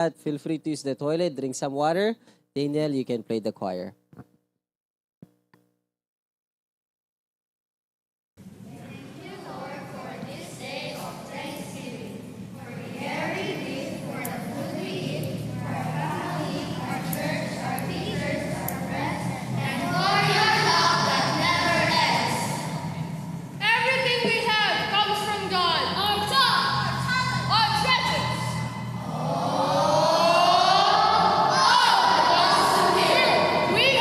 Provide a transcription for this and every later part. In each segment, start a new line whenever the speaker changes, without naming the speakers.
Feel free to use the toilet, drink some water. Daniel, you can play the choir.
Everything we have comes from God. Our time, our treasures. We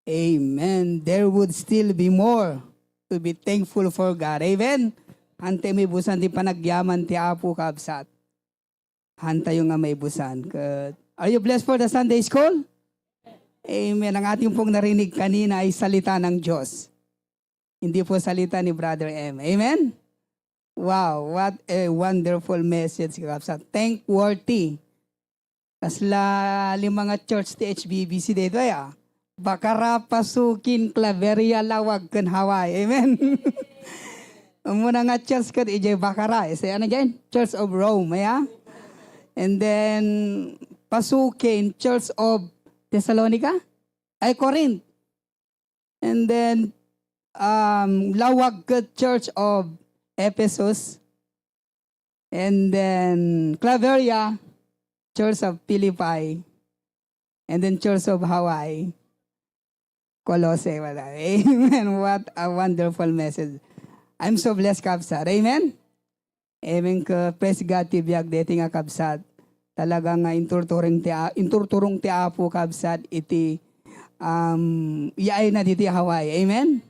Amen. There would still be more to be thankful for God. Amen. Hante may busan di panagyaman ti Apo kabsat. Hanta yung nga may busan. Are you blessed for the Sunday school? Amen. Ang ating pong narinig kanina ay salita ng Diyos. Hindi po salita ni Brother M. Amen? Wow, what a wonderful message, kabsat. Thankworthy. Kasla mga church ti HBBC dito ya. Bakara pasukin Claveria lawag ken Hawaii. Amen. Muna nga church kat ijay Bakara. Isa ano dyan? Church of Rome. Ya? And then pasukin Church of Thessalonica? Ay, Corinth. And then lawag kat Church of Ephesus. And then Claveria, Church of Philippi. And then Church of Hawaii. Colossae. Amen. What a wonderful message. I'm so blessed, kabsat. Amen? Amen ka. Praise God, tibiyag deti nga kabsat. Talagang inturturong ti Apo kabsat iti iay na diti Hawaii. Amen?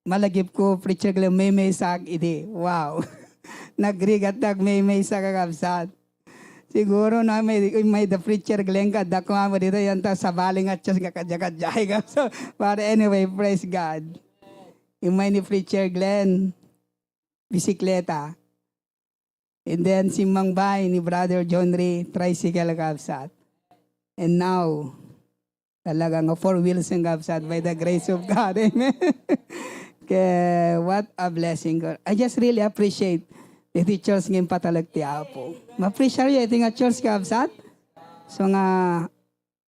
Malagip ko, preacher glam may sak iti. Wow. Nagrigat may sak kabsat. Siguro na may the preacher Glenn ka, dako mo dito yan ta sa baling at just kakadya-kadyahay ka. So, but anyway, praise God. Yung may ni preacher Glenn, bisikleta. And then si Mang Bay ni Brother John Ray, tricycle kapsat. And now, talagang 4 wheels ang kapsat by the grace of God. Amen. Kaya, what a blessing. I just really appreciate iti church ngayon patalag ti Apo. Ma-appreciate yun iti nga church kabsat. So nga,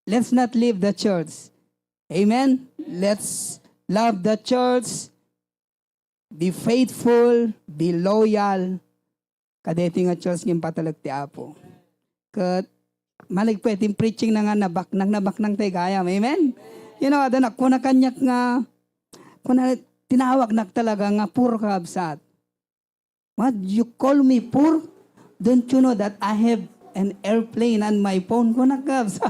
let's not leave the church. Amen? Let's love the church. Be faithful. Be loyal. Kada iti nga church ngayon patalag ti Apo. Kat, malig po iting preaching na nga nabaknang tayo gayam. Amen? You know, adanak, kuna kanyak nga, kuna tinawag na talaga nga puro kabsat. What? You call me poor? Don't you know that I have an airplane on my phone? Kunakabs.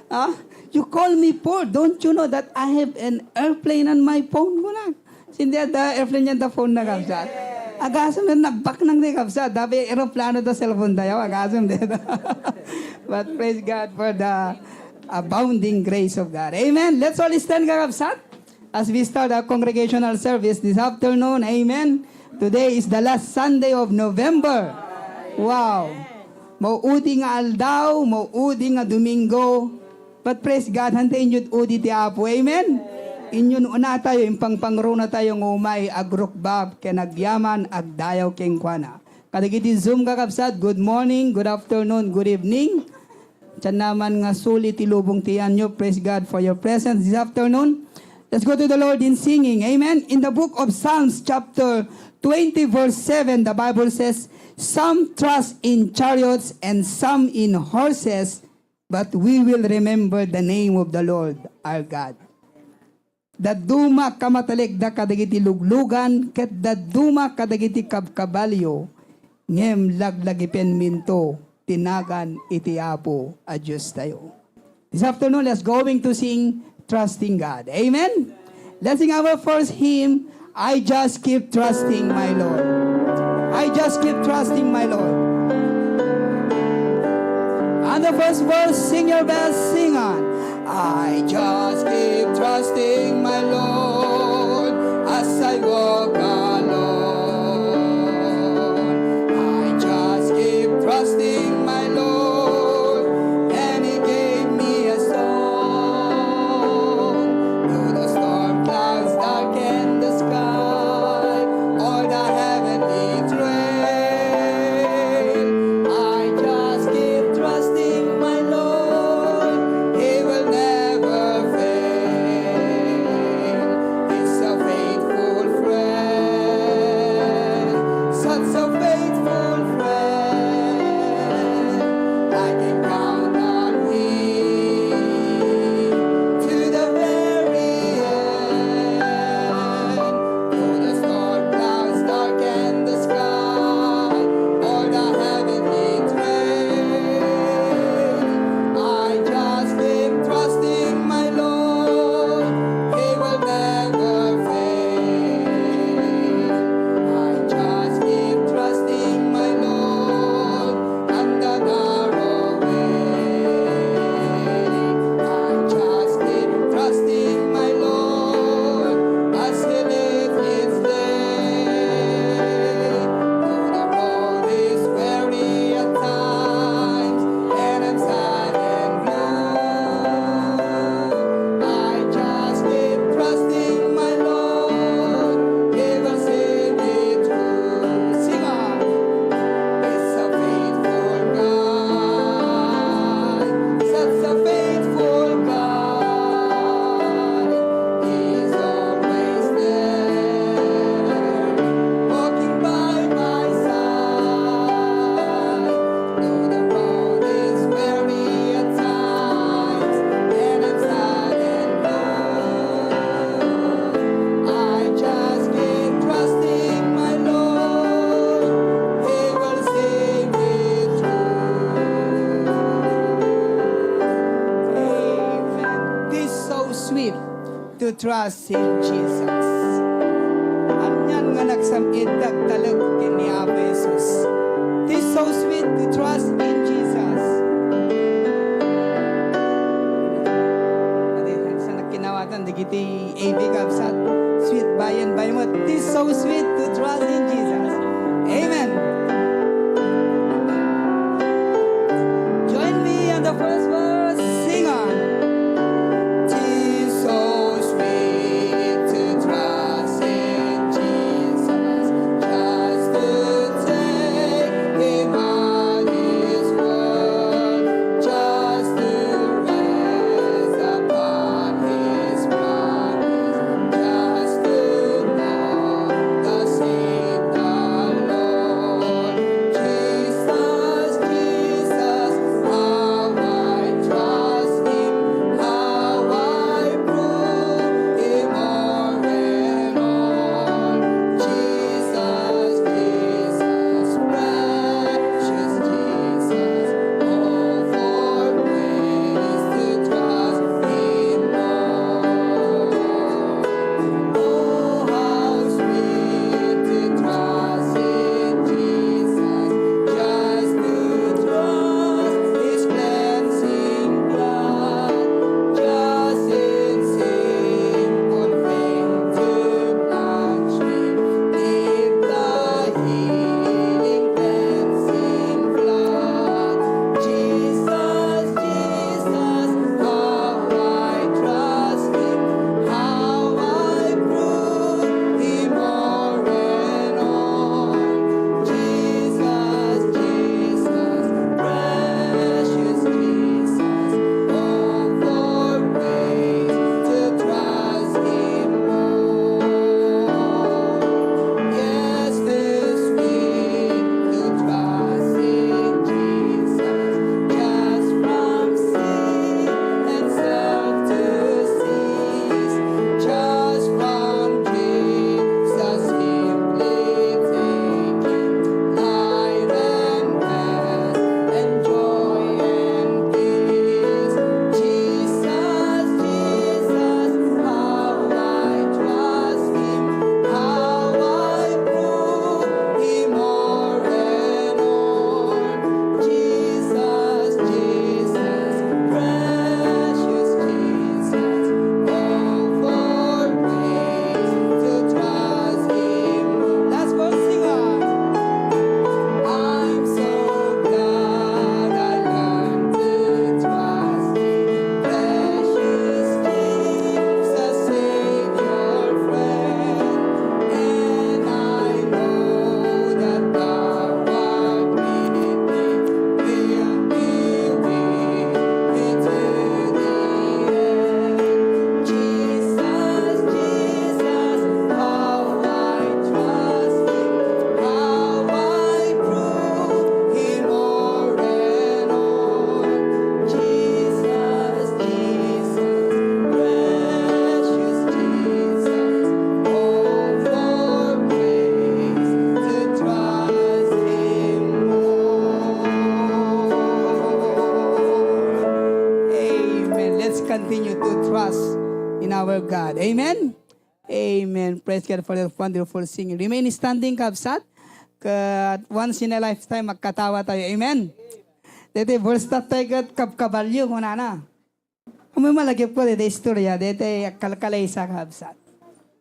Huh? You call me poor? Don't you know that I have an airplane on my phone? Kunak. Hindi ada airplane yan da phone na kabsat. Agasam na nagbak nang di kabsat. Dabi aeroplano da cellphone dayo. Agasam dito. But praise God for the abounding grace of God. Amen. Let's all stand kabsat. As we start our congregational service this afternoon, amen. Today is the last Sunday of November. Wow. Mauudi nga aldaw, mauudi nga Domingo. But praise God, hantayin yun udi ti Apo, amen. Inyun una tayo, impangpangro na tayo ngumay, agrukbab, kenagyaman, agdayaw kengkwana. Kadagiti Zoom kakabsat, good morning, good afternoon, good evening. Tiyan naman nga sulit ilubong tiyan nyo. Praise God for your presence this afternoon. Let's go to the Lord in singing. Amen. In the book of Psalms chapter 20 verse 7, the Bible says, some trust in chariots and some in horses, but we will remember the name of the Lord our God. Daduma kamatalik da kadagiti luglugan, ket daduma kadagiti kabkabalyo, ngem laglagipen minto, tinagan iti Apo a Diyos tayo. This afternoon, let's going to sing Trusting God. Amen? Let's sing our first hymn, I Just Keep Trusting My Lord. I just keep trusting my Lord. And the first verse, sing your best, sing on. I just keep trusting my Lord as I walk alone. I just keep trusting my Lord, and He gave me a song. Though the storm clouds darken the sky, or the heavenly train, I just keep trusting my Lord. He will never fail. sweet to trust in Jesus. Anyan nga nagsamid dagtalog kini Apo Jesus. It is so sweet to trust in Jesus. Sa nakinawatan, digiti AV Kapsat, sweet bayan mo. It is so sweet to trust in Jesus. Amen. Join me on the first verse. Sing on. Tis so sweet to trust in Jesus, just to take Him at His word, just to rest upon His promise, just to know the same the Lord. Jesus, Jesus, how I trust Him, how I prove Him more and more. Jesus, Jesus, precious Jesus, oh, for grace to trust Him more. Oh, how sweet to trust in Jesus, just to trust His cleansing blood, just in simple faith to plunge me in the healing cleansing flood. Jesus, Jesus, how I trust Him, how I prove Him more and on. Jesus, Jesus, precious Jesus, oh, for grace to trust Him more. Yes, this week to trust in Jesus, just from sin and self to cease, just from Jesus simply taking life and rest and joy and peace. Jesus, Jesus, how I trust Him, how I prove Him more and on. Jesus, Jesus, precious Jesus, oh, for grace to trust Him. Last verse, sing on. I'm so glad I learned to trust Him, precious Jesus, Savior, friend. And I know that Thou art with me, will be with me to the end. Jesus, Jesus, how I trust Him, how I prove Him more and on. Jesus, Jesus, precious Jesus, oh, for grace to trust Him more. Amen. Let's continue to trust in our God. Amen? Amen. Praise God for the wonderful singing. Remain standing, Kabsat. Once in a lifetime, magkatawa tayo. Amen? Dete, verse na tayo kapkabalyo ko na. Kung may malagip ko, dete, istorya, dete, kalkalay sa Kabsat.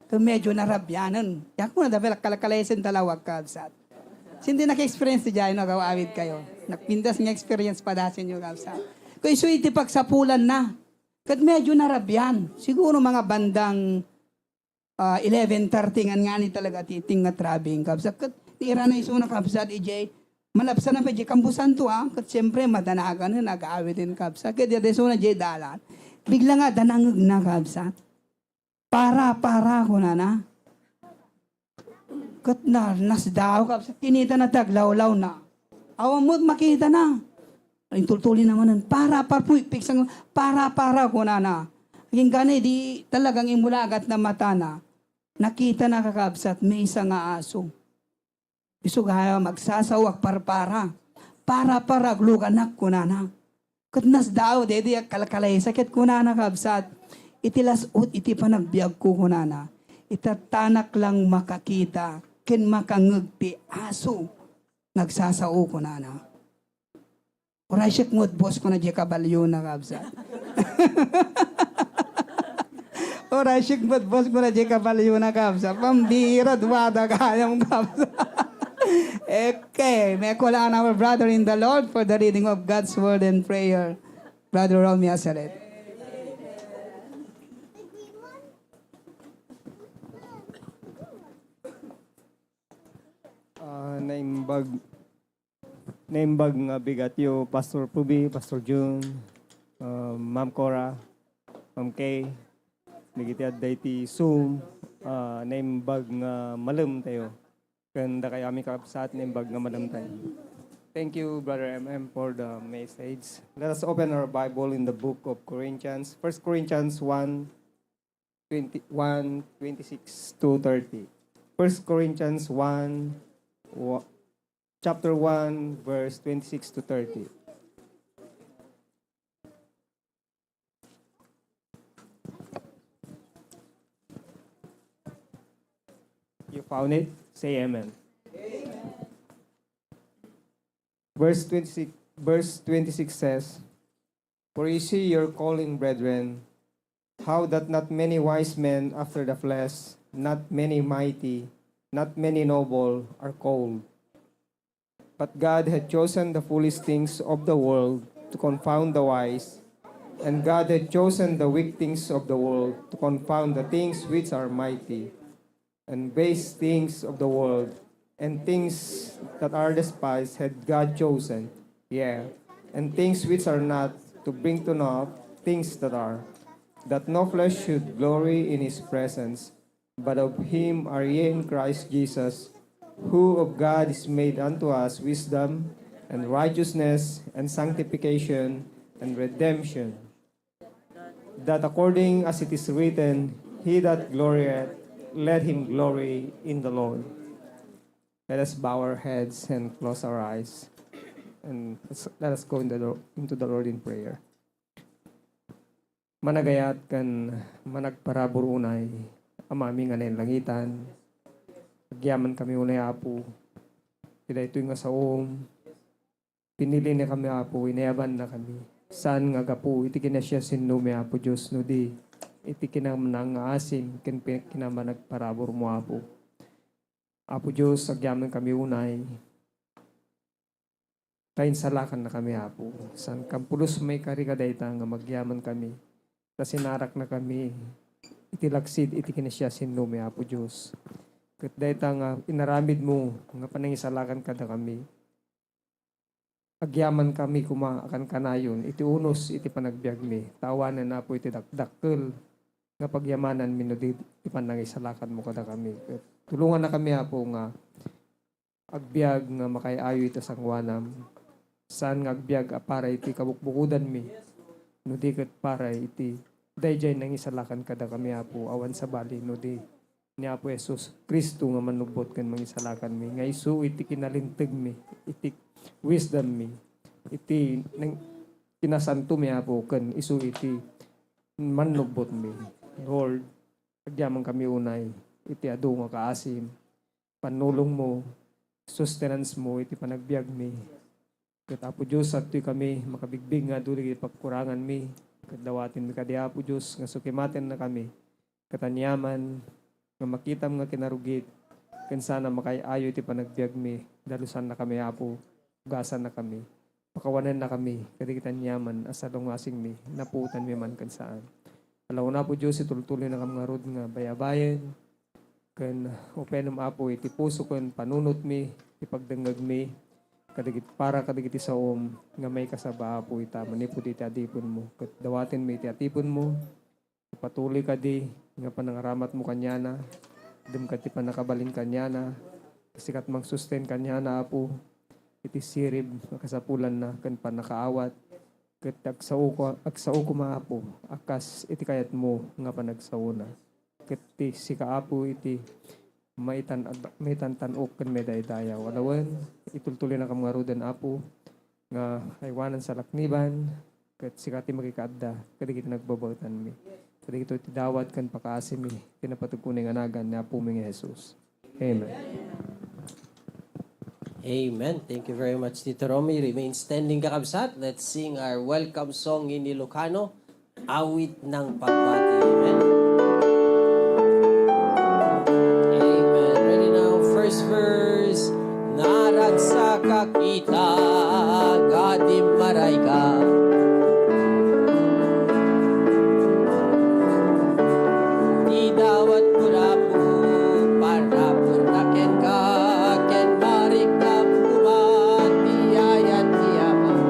Kung medyo narabyanan. Yak mo na, dapat kalkalay sa talawag, Kabsat. Hindi naka-experience dyan, no, gawawid kayo. Nakpindas ng experience pa dasin yung Kabsat. Kung isuiti pagsapulan na. Kat medyo narabyan. Siguro mga bandang 11:30 nga ni talaga titing nga trabing Kabsat. Kat tira na iso na Kabsat, EJ. Malapsan na pa, EJ, kambusan to, Kat siyempre, madanagan na, nag-aawit din Kabsat. Kat di iso na, EJ, dalan. Bigla nga, danangag na Kabsat. Para ko na. Kat na, nasdaw Kabsat. Kinita na taglaw-law na. Awan mo't makita na. Ay, tultuli naman nun. Para ko na. Yung gani, di talagang imulagat na mata na. Nakita na kakabsat, may isang aso. Iso kaya magsasawak para. Para gluganak ko na. Katnas daw, dedi kalkalay sakit ko na kabsat. iti lasot iti panagbiag ko kunana. Itatanak lang makakita, ken makangeg ti aso, nagsasao kunana. Oray siya ngot boss ko na di kabalyo na kabsa. Oray siya ngot boss ko na di kabalyo na kabsa. Pambira, duwada kayang kabsa. Okay, may call on our brother in the Lord for the reading of God's word and prayer. Brother Romy Asaret.
Naimbag nga bigat yo Pastor Pubi, Pastor June, Ma'am Cora, Ma'am Kay, nagitiad dayti Zoom, naimbag nga malam tayo. Kanda kay ami kapsat naimbag nga malam tayo. Thank you, Brother MM, for the message. Let us open our Bible in the book of Corinthians. 1 Corinthians 1:26 to 30. 1 Corinthians 1, chapter 1, verse 26 to 30. You found it? Say amen. Verse 26 says, For you see your calling, brethren, how that not many wise men after the flesh, not many mighty, not many noble are called. But God had chosen the foolish things of the world to confound the wise, and God had chosen the weak things of the world to confound the things which are mighty, and base things of the world, and things that are despised had God chosen, and things which are not, to bring to naught things that are, that no flesh should glory in his presence. But of him are ye in Christ Jesus, who of God is made unto us wisdom, and righteousness, and sanctification, and redemption. That according as it is written, He that glorieth, let him glory in the Lord. Let us bow our heads and close our eyes, and let us go into the Lord in prayer. Managayat kan managparabor unay, amami nga langitan, agyaman kami unay apo, ila ito nga saom, pinili na kami apo, inayaban na kami. Saan nga gapo, iti kinasya sinume apo Diyos no di, iti kinamanang asim, kinamanagparabor mo apo. Apo Diyos, agyaman kami unay, kain salakan na kami apo. San kampulos may karikadayta nga magyaman kami, ta sinarak na kami, itilaksid, iti kinasya sinume apo Diyos. Kat dayta nga inaramid mo, nga panangisalakan ka na kami, agyaman kami kumaakan kanayon, iti unos, iti panagbiag mi, tawanan na po iti dakdakkel, nga pagyamanan minudi, ipanangisalakan mo kada kami. Kat tulungan na kami po nga agbiag nga makayayo ito sangwanam. Saan nga agbiag para iti kabukbukudan mi. No di kat para iti dayjay nang isalakan kada kami po awan sa bali no di ni Apo Jesus Kristo nga manubot kan mangisalakan mi. Nga isu iti kinalinteg mi. Iti wisdom mi. Iti nang kinasanto mi po kan isu iti manubot mi. Lord, agyaman kami unay. Iti adu nga kaasim, panulong mo, sustenance mo, iti panagbiag mi. Kat Apo Diyos, at kami makabigbig nga dulig ipagkurangan mi. Kat dawatin mi kadi Apo Diyos, nga sukimaten na kami. Katanyaman, nga makitam nga kinarugit, kan sana makayayo iti panagbiag mi. Dalusan na kami Apo, ugasan na kami. Pakawanan na kami, kadi kitanyaman, asalong asing mi, naputan mi man kan saan. Alaw na po Diyos, itultuloy na kami nga rod nga bayabayan, kan openum apo iti puso kan panunot mi ipagdengeg mi kadagit para kadagiti saom nga may kasaba apo ita manipud iti adipon mo ket dawaten mi iti atipon mo patuloy kadi nga panangaramat mo kanyana dem ket ti panakabalin kanyana sikat mang sustain kanyana apo iti sirib nga kasapulan na ken panakaawat ket agsao ko maapo akas iti kayat mo nga panagsauna iti si kaapo iti maitan tanok kan medaydayaw. Alawan, itultuloy na kamangarudan apo nga aywanan sa lakniban kat si kati makikaadda kadigit nagbabautan mi. Kadi ito tidawat kan pakasim tinapatag kuning anagan na puming Jesus. Amen.
Amen. Thank you very much, Tito Romy. Remain standing kakabsat. Let's sing our welcome song in Ilocano, Awit ng Pagbati. Amen. Amen. Ready now. First verse. Naragsaka kita, gadim maray ka. Idawat pura po, para purnaken ka, ken marik na pumat, tiyayat tiyaman.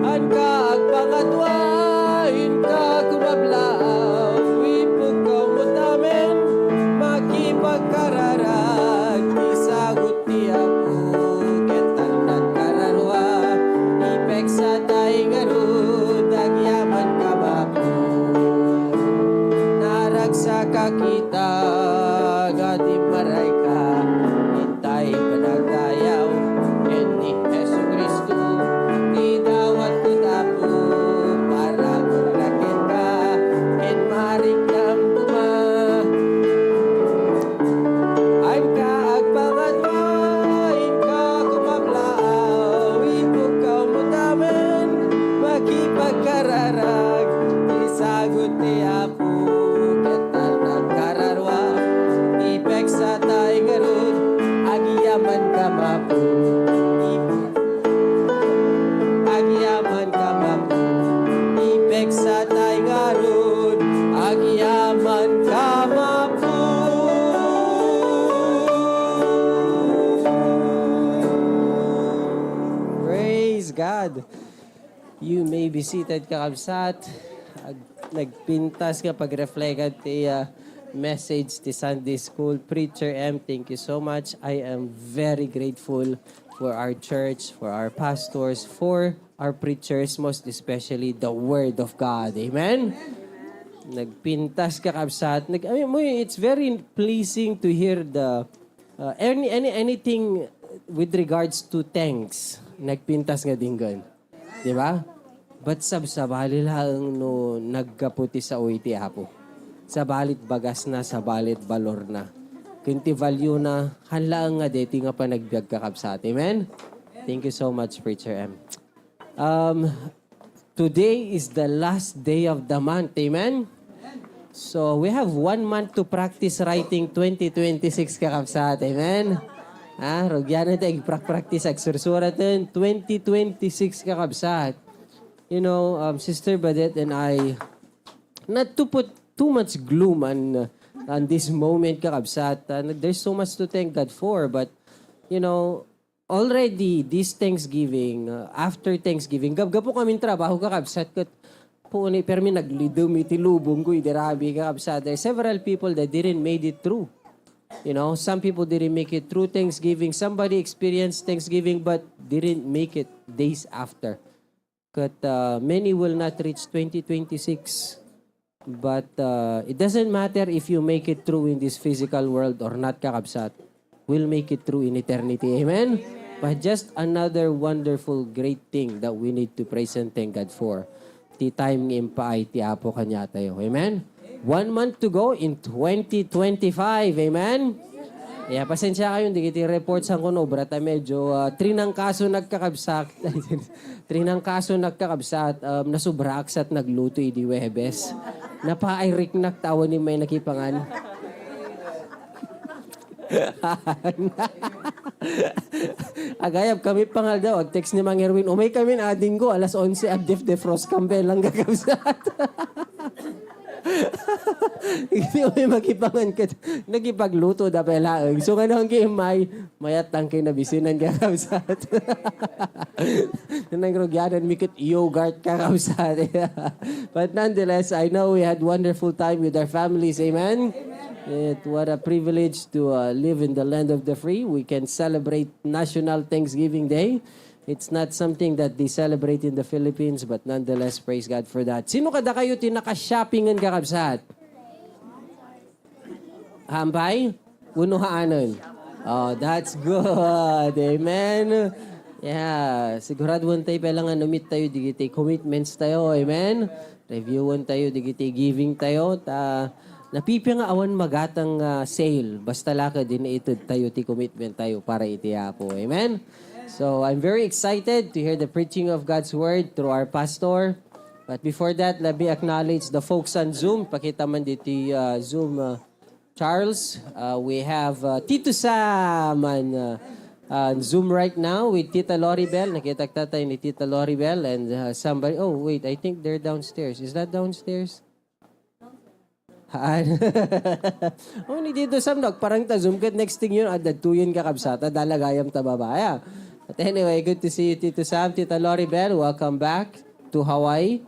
An ka agpangatwain ka kumablaw, ipog ka mutamen, makipagkararag, isagot niya po, ken talunan kararwa, ipek sa taing arud, agyaman ka ba po. Naragsaka kita, gati maray ka, hintay panagdayaw, ken ni Jesu Cristo, idawat ko tapo, para maglakin ka, ken maring dambuma. Ay kaagpangatwain ka kumablaw, ipog ka mutamen, makipagkararag, isagot ni Apo, ketal nagkararwa, ipek sa taing arod, agyaman ka mapo. Agyaman ka mapo, ipek sa taing arod, agyaman ka mapo. Praise God. You may be seated, kakabsat. Nagpintas ka pag-reflect ti message ti Sunday School. Preacher M, thank you so much. I am very grateful for our church, for our pastors, for our preachers, most especially the Word of God. Amen? Nagpintas ka, kakabsat. It's very pleasing to hear the anything with regards to thanks. Nagpintas nga dinggan. Di ba? But sabali lang no nagkaputi sa uiti apo. Sa balit bagas na, sa balit balor na. Kunti value na, hanlaan nga deti nga pa nagbiag kakabsat. Amen? Thank you so much, Preacher M. Today is the last day of the month. Amen? So, we have 1 month to practice writing 2026 kakabsat. Amen? Rogyan natin, practice agsursuratan 2026 kakabsat. You know, Sister Badet and I, not to put too much gloom on this moment, kakabsat. There's so much to thank God for, but, you know, already this Thanksgiving, after Thanksgiving, gabga po kaming trabaho, kakabsat, kat po ni permi naglidum itilubong ko, idirabi, kakabsat. There are several people that didn't made it through. You know, some people didn't make it through Thanksgiving. Somebody experienced Thanksgiving but didn't make it days after. But many will not reach 2026. But it doesn't matter if you make it through in this physical world or not, kakabsat. We'll make it through in eternity. Amen? But just another wonderful, great thing that we need to praise and thank God for. Ti time ng impaay, ti apo kanya tayo. Amen? 1 month to go in 2025. Amen? Yeah, pasensya kayo, hindi kiti reports ang kuno, brata medyo 3 ng kaso nagkakabsak. 3 ng kaso nagkakabsat, nasubrak at nagluto idi Webes. Napa-Irik naktawa ni may nakipangan. Agayab kami pangal daw, text ni Mang Erwin, umay kami na ading ko, alas 11, abdef defrost campel lang gagabsat. Hindi ko may magipangan ka. Nagipagluto da pelaang. So nga nang may mayat tangkay na bisinan kakabsat. Nangrugyanan mikit yogurt kakabsat. But nonetheless, I know we had wonderful time with our families. Amen? What a privilege to live in the land of the free. We can celebrate National Thanksgiving Day. It's not something that they celebrate in the Philippines, but nonetheless, praise God for that. Sino kada kayo tinaka-shoppingan kakabsat? Hambay? Unuhaanon. Oh, that's good. Amen. Yeah. Sigurado tayo pa lang meet tayo, digitay commitments tayo. Amen. Reviewon tayo, digiti giving tayo, napipya nga awan magatang sale. Basta laka din ito tayo, ti commitment tayo para itiyapo. Amen? So, I'm very excited to hear the preaching of God's Word through our pastor. But before that, let me acknowledge the folks on Zoom. Pakita man dito Zoom, Charles. We have Tito Sam on Zoom right now with Tita Loribel. Nakita tayo ni Tita Loribel and somebody. Oh, wait. I think they're downstairs. Is that downstairs? Haan? Oh, ni Tito Sam. Parang ta-zoom kat next thing yun. Tuyin ka kabsata. Dalagayam ta babaya. But anyway, good to see you, Tito Sam. Tita Loribel, welcome back to Hawaii.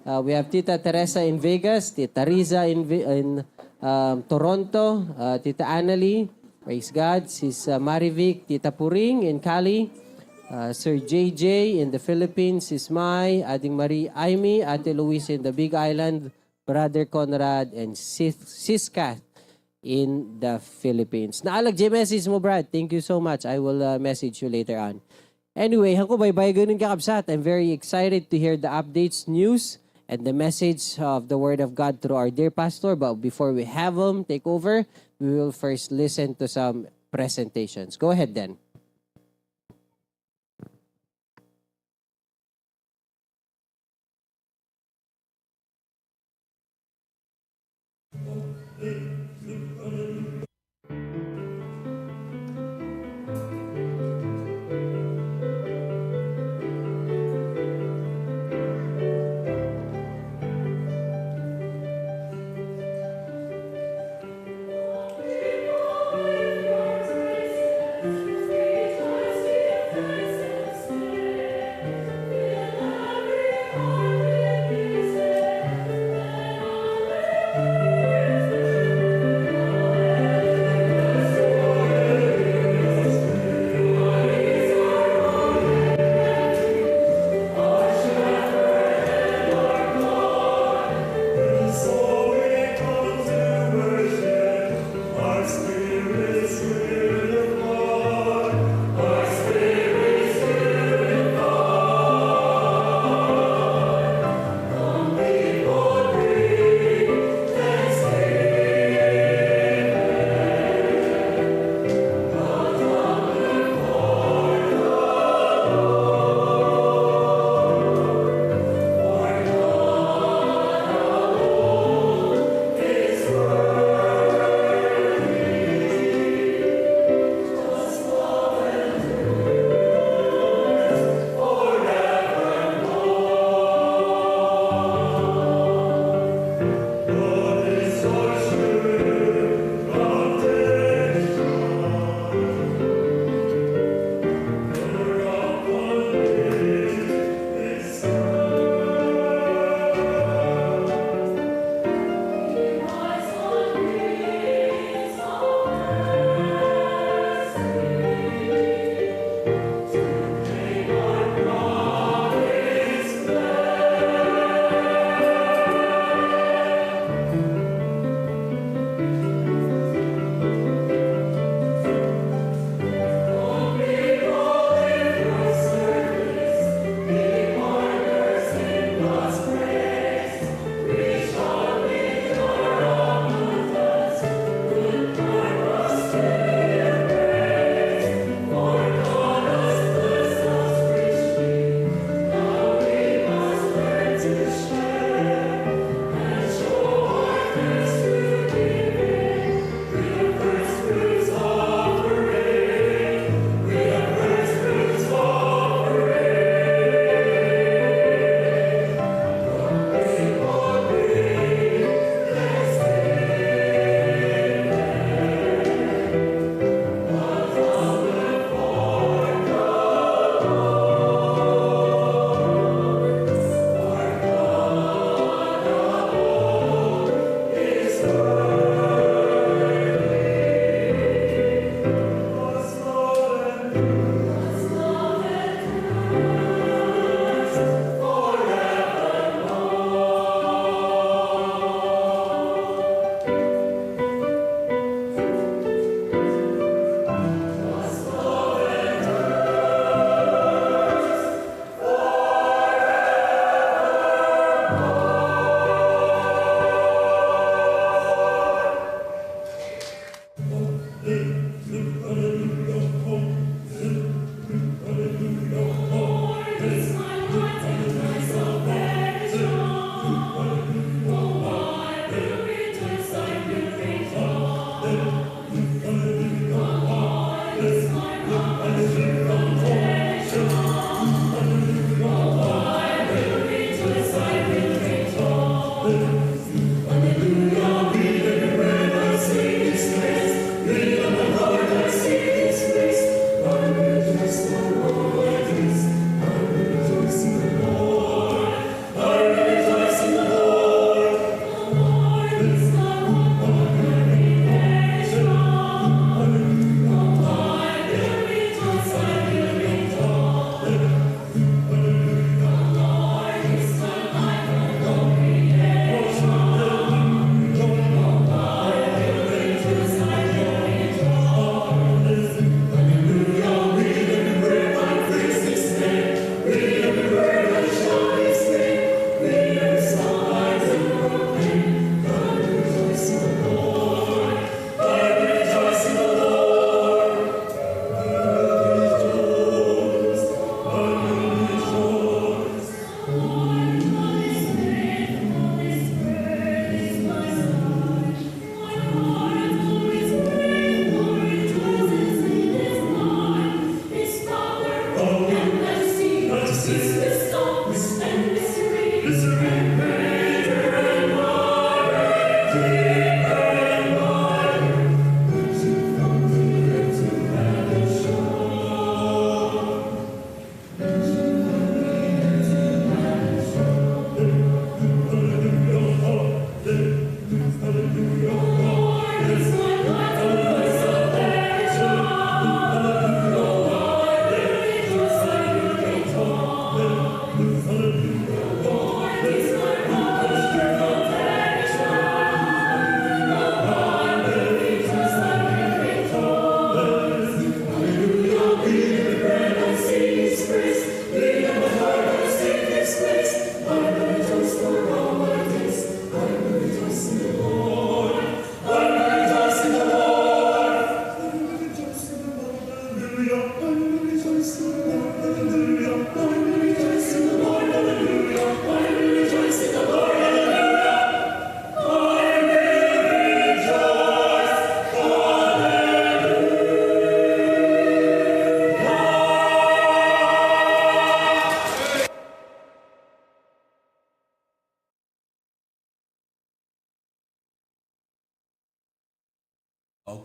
We have Tita Teresa in Vegas. Tita Riza in Toronto. Tita Annalie. Praise God. Sis Marivic, Tita Puring in Cali. Sir JJ in the Philippines. Sis Mai, Ading Marie Aimee, Ate Luis in the Big Island. Brother Conrad and Sis Kath in the Philippines. Naalag message mo, Brad. Thank you so much. I will message you later on. Anyway, hangko bye-bye ganun kakabsat. I'm very excited to hear the updates, news, and the message of the Word of God through our dear pastor. But before we have him take over, we will first listen to some presentations. Go ahead then.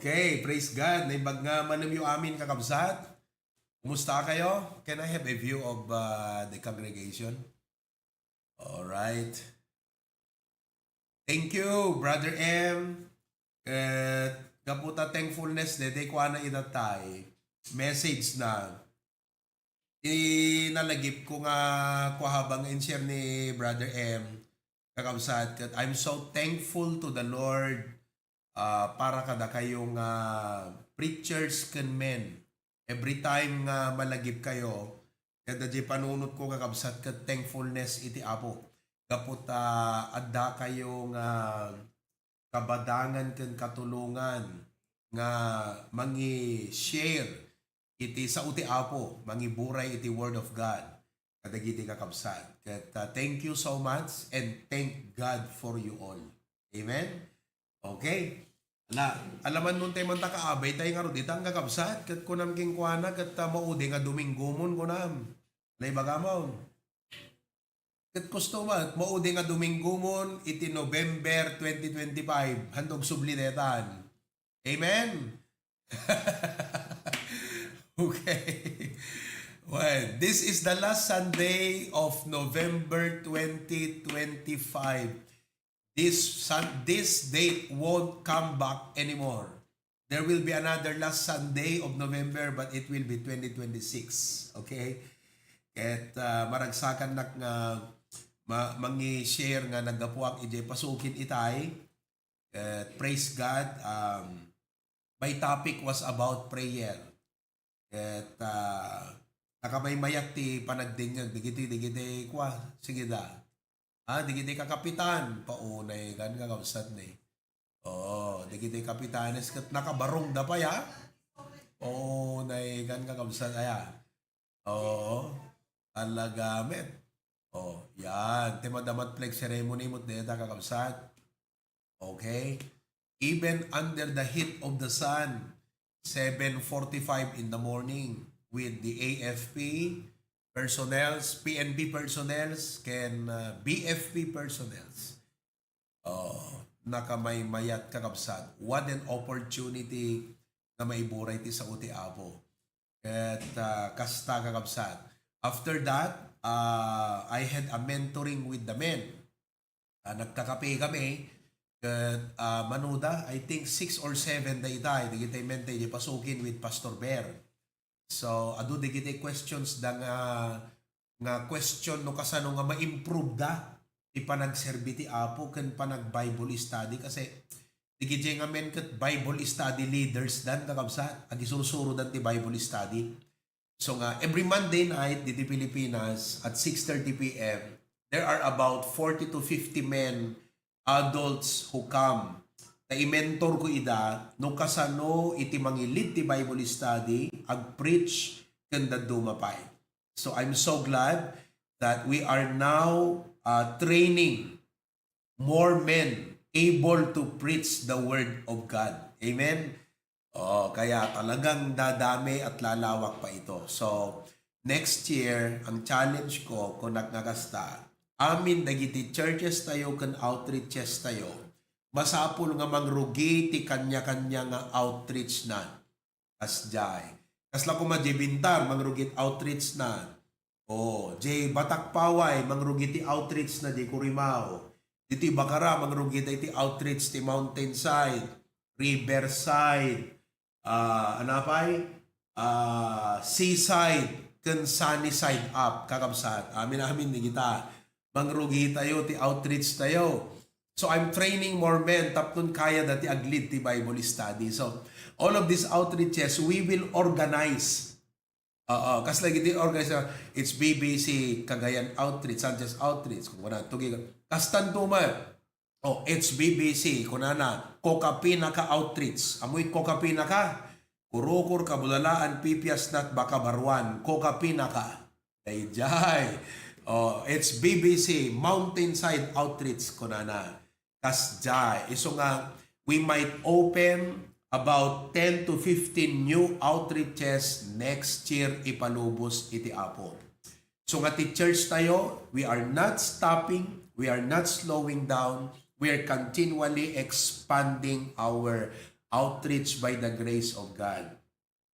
Okay, praise God. Naibag nga manam yung amin kakabsat. Kumusta kayo? Can I have a view of the congregation? All right. Thank you, Brother M. Kaputa thankfulness de ko na itatay. Message na. Inalagip ko nga habang in-share ni Brother M. Kakabsat. I'm so thankful to the Lord para kada kayong preachers can men. Every time nga malagip kayo, kada di panunot ko kakabsat kat thankfulness iti Apo. Kaput adda kayong kabadangan ken katulungan nga mangi share iti sa uti Apo, mangi buray iti word of God. Kadagiti kakabsat. Kat thank you so much and thank God for you all. Amen. Okay. Alaman nun tayo man takaabay tayo nga ro dito ang kakabsat. Kat kunam king kuana kat maudi nga Domingomon kunam. Naibagamaw. Kat gusto ba, maudi nga Domingomon iti November 2025. Handog sublinetan. Amen? Okay. Well, this is the last Sunday of November 2025. This date won't come back anymore. There will be another last Sunday of November, but it will be 2026. Okay? At maragsakan nak nga mangi-share nga nagapuak ije pasukin itay. Praise God. My topic was about prayer. At nakamay mayak ti panagdinyag. Digiti kwa. Sige da. Digiti ka kapitan. Paunay kan kakabsat na eh. Oo, digiti kapitanes kat nakabarong da pa ya. Oo, kan kakabsat aya. Oo, alagamit. Oh, yan. Timadamat flag ceremony mo deta kakabsat. Okay. Even under the heat of the sun, 7:45 in the morning with the AFP personnels, PNP personnels, BFP personnels. Nakamay mayat kakabsat. What an opportunity na maiburay ti sa uti Apo. At kasta kakabsat. After that, I had a mentoring with the men. Nagkakape kami. Manuda, I think 6 or 7 da itay. Digitay mente, di pasukin with Pastor Bear. So, adu digitay questions da nga question no kasano nga ma-improve da ipanagserbi ti Apo ken panag Bible study kasi digitay nga men ket Bible study leaders dan kakabsat agi sursuro dan ti Bible study. So nga every Monday night dito Pilipinas at 6:30 PM there are about 40 to 50 men adults who come. I-mentor ko ida no kasano iti mangilid ti Bible study ag preach kanda dumapay. So I'm so glad that we are now training more men able to preach the word of God. Amen. Kaya talagang dadami at lalawak pa ito. So next year ang challenge ko kung nagkakasta amin dagiti churches tayo kan outreaches tayo masapul nga mangrugi ti kanya-kanya nga outreach na. Asjay. Kasla ko majibintar, mangrugit outreach na. O, J. Batakpaway, mangrugit ti outreach na di Kurimao. Diti Bakara, mangrugit ti outreach ti Mountainside, Riverside, Seaside, ken Sunnyside up, kakabsat. Amin ni kita. Mangrugi tayo, ti outreach tayo. So I'm training more men, tapnon kaya dati aglid ti Bible study. So all of these outreaches, we will organize. Kasi lagi di organize, it's BBC, Cagayan Outreach, Sanchez Outreach, kung wala, Kastan tuman, it's BBC, kung na, Kokapina ka Outreach, amoy Kokapina ka, Kurukur, Kabulalaan, Pipias, Nat, Bakabarwan, Kokapina ka, Dayjay, it's BBC, Mountainside Outreach, kung na, Kasjay, iso nga, we might open about 10 to 15 new outreaches next year ipalubos iti Apo. So nga ti church tayo, we are not stopping, we are not slowing down, we are continually expanding our outreach by the grace of God.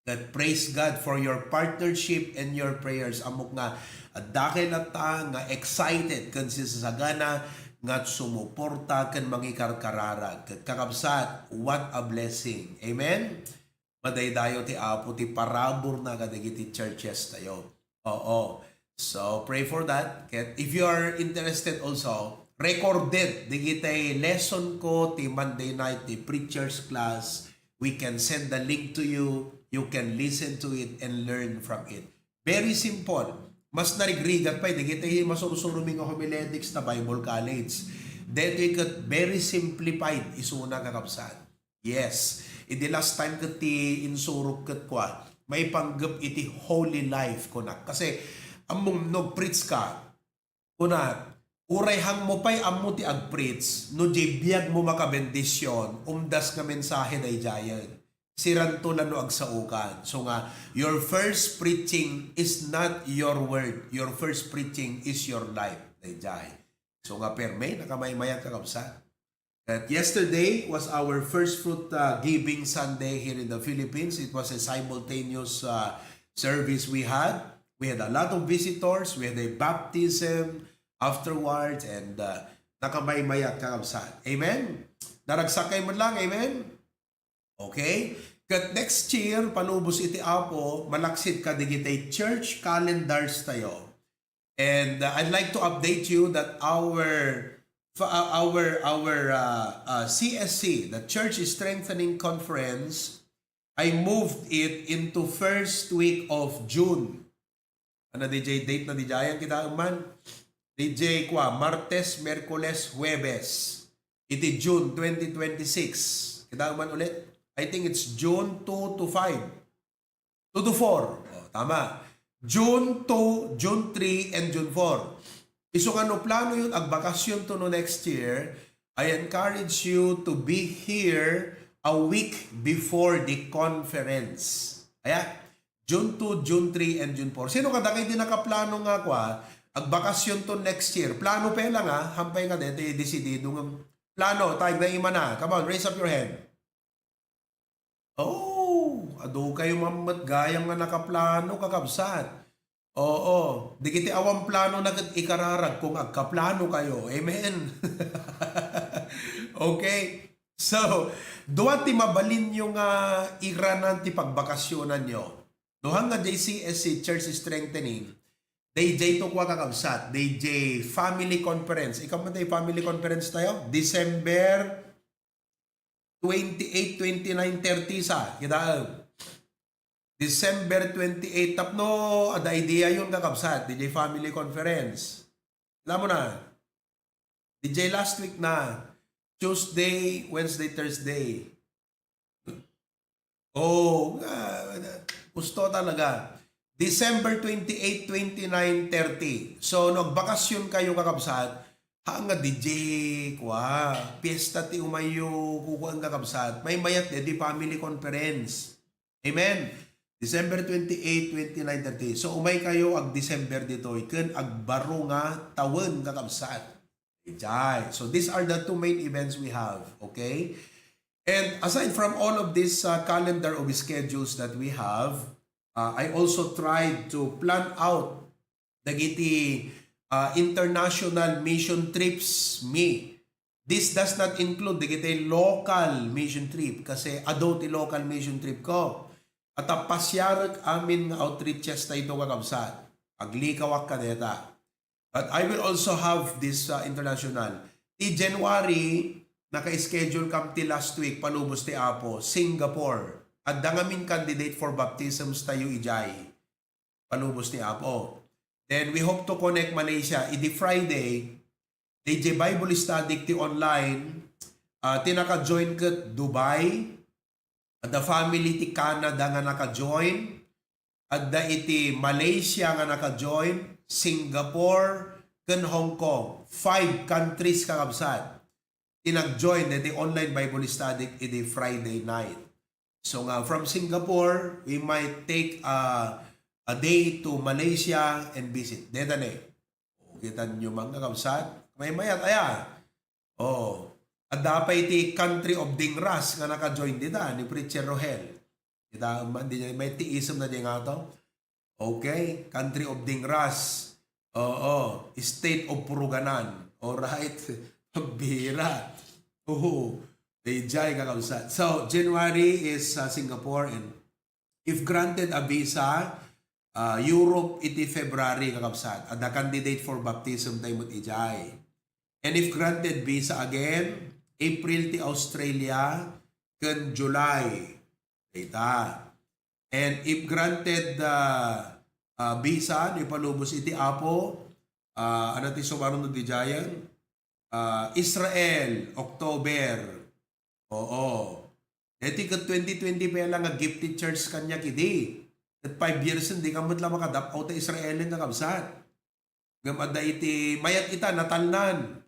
That praise God for your partnership and your prayers. Amok nga, dahil ta nga excited kan si Sagana nga sumuporta ken mangikarkararag ket kakabsat, what a blessing. Amen. Madaydayo ti Apo ti parabor na kadagiti churches tayo. Oo. So pray for that. Ket if you are interested also, recorded digitay lesson ko ti Monday night ti preachers class. We can send the link to you. You can listen to it and learn from it. Very simple. Mas narigrigat pa, digitay masursuruming nga homiletics na Bible College. Then we got very simplified isuna kakapsat. Yes, iti last time kat ti insurok kat kwa, may panggap iti holy life ko na. Kasi among no-preach ka, kuna, urayhang mo pa'y amo ti ag-preach, no jibiyag mo makabendisyon, umdas nga mensahe na ijayan. Sirantulan no agsaukan. So nga, your first preaching is not your word. Your first preaching is your life. Dayjay. So nga, perme, nakamay-mayat kakabsat. That yesterday was our first fruit giving Sunday here in the Philippines. It was a simultaneous service we had. We had a lot of visitors. We had a baptism afterwards and nakamay-mayat kakabsat. Amen? Naragsakay mo lang. Amen? Okay? Kat next year, palubos iti Apo, malaksit ka digitay church calendars tayo. And I'd like to update you that our CSC, the Church Strengthening Conference, I moved it into first week of June. Ano DJ date na DJ kita man? DJ kwa Martes, Merkules, Huwebes. Iti June 2026. Kita man ulit? I think it's June 2 to 5. 2 to 4. Oh, tama. June 2, June 3, and June 4. Iso ano plano yun, agbakasyon to no next year, I encourage you to be here a week before the conference. Aya, June 2, June 3, and June 4. Sino kada kayo di nakaplano nga kwa, agbakasyon to next year. Plano pa lang ha, hampay nga dito, desidido ng plano, tayo na ima na. Come on, raise up your hand. Oh, ado kayo mamat gayang nga nakaplano kakabsat. Oo, di kiti awang plano na ikararag kung agkaplano kayo. Amen. Okay. So, duwa ti mabalin yung iranan ti pagbakasyonan nyo. Duhang nga JCSC, Church Strengthening, DJ to kwa kakabsat, DJ Family Conference. Ikaw man tayo Family Conference tayo? December 28, 29, 30 sa. Kita December 28. Tapno, ada idea yun kakabsat. DJ Family Conference. Alam mo na. DJ last week na. Tuesday, Wednesday, Thursday. Oh, gusto talaga. December 28, 29, 30. So, nagbakasyon kayo kakabsat. Nga DJ kwa, piyesta ti umayo, kukuha ang kakabsat. May mayat di family conference. Amen. December 28, 29, 30. So umay kayo ag December dito, ikan agbaro nga tawon kakabsat. Ijay. So these are the two main events we have. Okay? And aside from all of this calendar of schedules that we have, I also tried to plan out dagiti international mission trips me. This does not include dagiti local mission trip kasi ado ti local mission trip ko. At pasyarag amin nga outreaches na ito kakabsat. Aglikawak ka deta. But I will also have this international. Ti January, naka-schedule kam ti last week, palubos ti Apo, Singapore. At dangamin candidate for baptisms tayo ijay. Palubos ti Apo. Then we hope to connect Malaysia. Idi Friday, DJ Bible Study ti online. Tinaka-join kat Dubai. At the family ti Canada nga naka-join. At da iti Malaysia nga naka-join. Singapore, kan Hong Kong. 5 countries kakabsat. Tinag-join na the online Bible study iti Friday night. So nga, from Singapore, we might take a day to Malaysia and visit. Dedane. Kita nyo mga kabsat. May mayat, aya. At dapat iti country of Dingras nga naka-join dita ni Preacher Rohel. Kita, may tiism na di nga to. Okay, country of Dingras. State of Puruganan. Alright. Pabira. Ijay kakabsat. So, January is Singapore, and if granted a visa, Europe iti February kakabsat. At the candidate for baptism tayo mo't ijay. And if granted visa again, April ti Australia, kan July. Data. And if granted visa, ni palubos iti Apo, ano ti sumaron no di Jayan? Israel, October. Iti kat 2020 pa lang nga gifted church kanya kidi. At 5 years hindi ka lang makadap out Israel nga kabsat. Gamada iti mayat ita natalnan.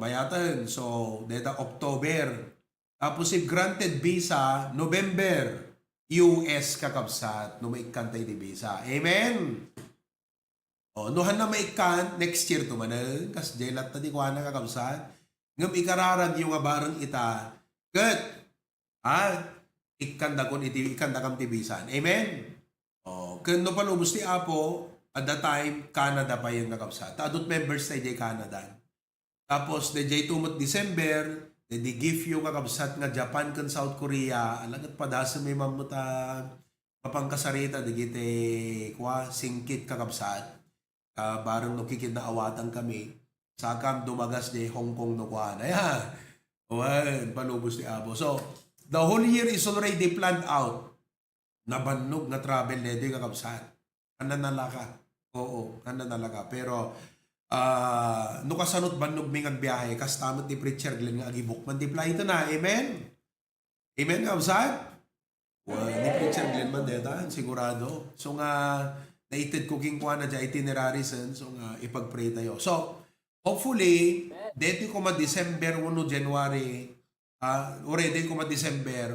Mayatan. So, data October. Tapos if granted visa, November. US kakabsat no maikantay di visa. Amen. Nuhan na maikan next year to manan kas jelat ta di kuha na kakabsat. Ngam ikararag yung abarang ita. Good. Ikanda kon iti ikanda kam ti visa. Amen. Kun no palubos ti Apo at the time Canada pa yung kakabsat. Adult members tayo di Canada. Tapos DJ tumot December di give you kakabsat nga Japan kan South Korea, alagat padasa may mamuta kapangkasarita di gite kwa singkit kakabsat. Barang no kikid na awatan kami. Sakam dumagas di Hong Kong no kwa na ya. Palubos ni Abo. So, the whole year is already planned out. Nabannog na travel na di kakabsat. Ananalaka. Ananalaka. Pero no kasanot bannog may ngagbiyahe kas tamot ni Preacher Glenn nga agibok man dipla ito na. Amen? Amen nga usad? Ni Preacher Glenn man deta, sigurado. So nga, naitid cooking ko na dyan itinerary sen. So nga, ipag-pray tayo. So, hopefully, dito ko December 1 January, already ko December,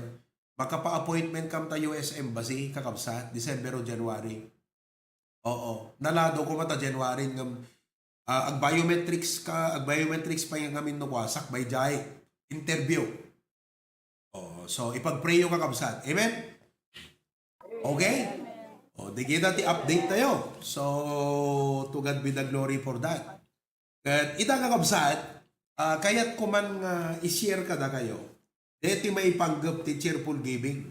makapa-appointment kam ta US Embassy, kakabsat, December o January. Nalado ko January ngam ag biometrics pa yung kami no wasak by jay interview. So ipag-pray yung kakabsat. Amen. Okay? Di kita ti update tayo. So to God be the glory for that. At ita kakabsat, kaya't kuman i-share ka na kayo. Deti may panggap ti cheerful giving.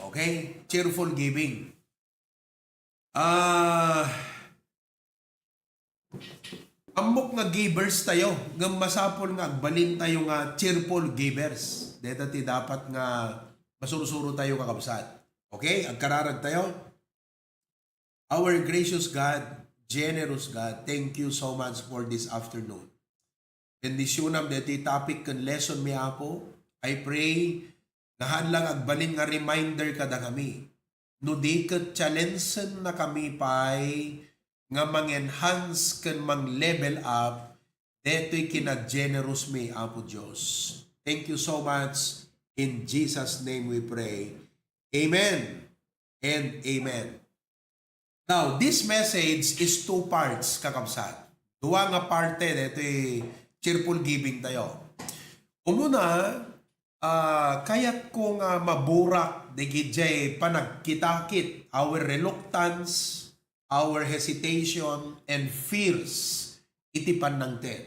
Okay? Cheerful giving. Amok nga givers tayo, nga masapol nga agbalin tayo nga cheerful givers. Deta ti dapat nga masurusuro tayo kakabsat. Okay? Agkararag tayo. Our gracious God, generous God, thank you so much for this afternoon. Bendisyonam deti topic kan lesson mi Apo. I pray nga hadlang agbalin nga reminder kada kami. No di ket challenge na kami pay nga mang-enhance kan mang-level up, deto'y kina-generous me, Apo Diyos. Thank you so much. In Jesus' name we pray. Amen and amen. Now, this message is 2 parts, kakabsat. Duwa nga parte dito cheerful giving tayo. Umuna, kayat ko nga maburak de gidjay panagkitakit our reluctance, our hesitation, and fears iti panangten.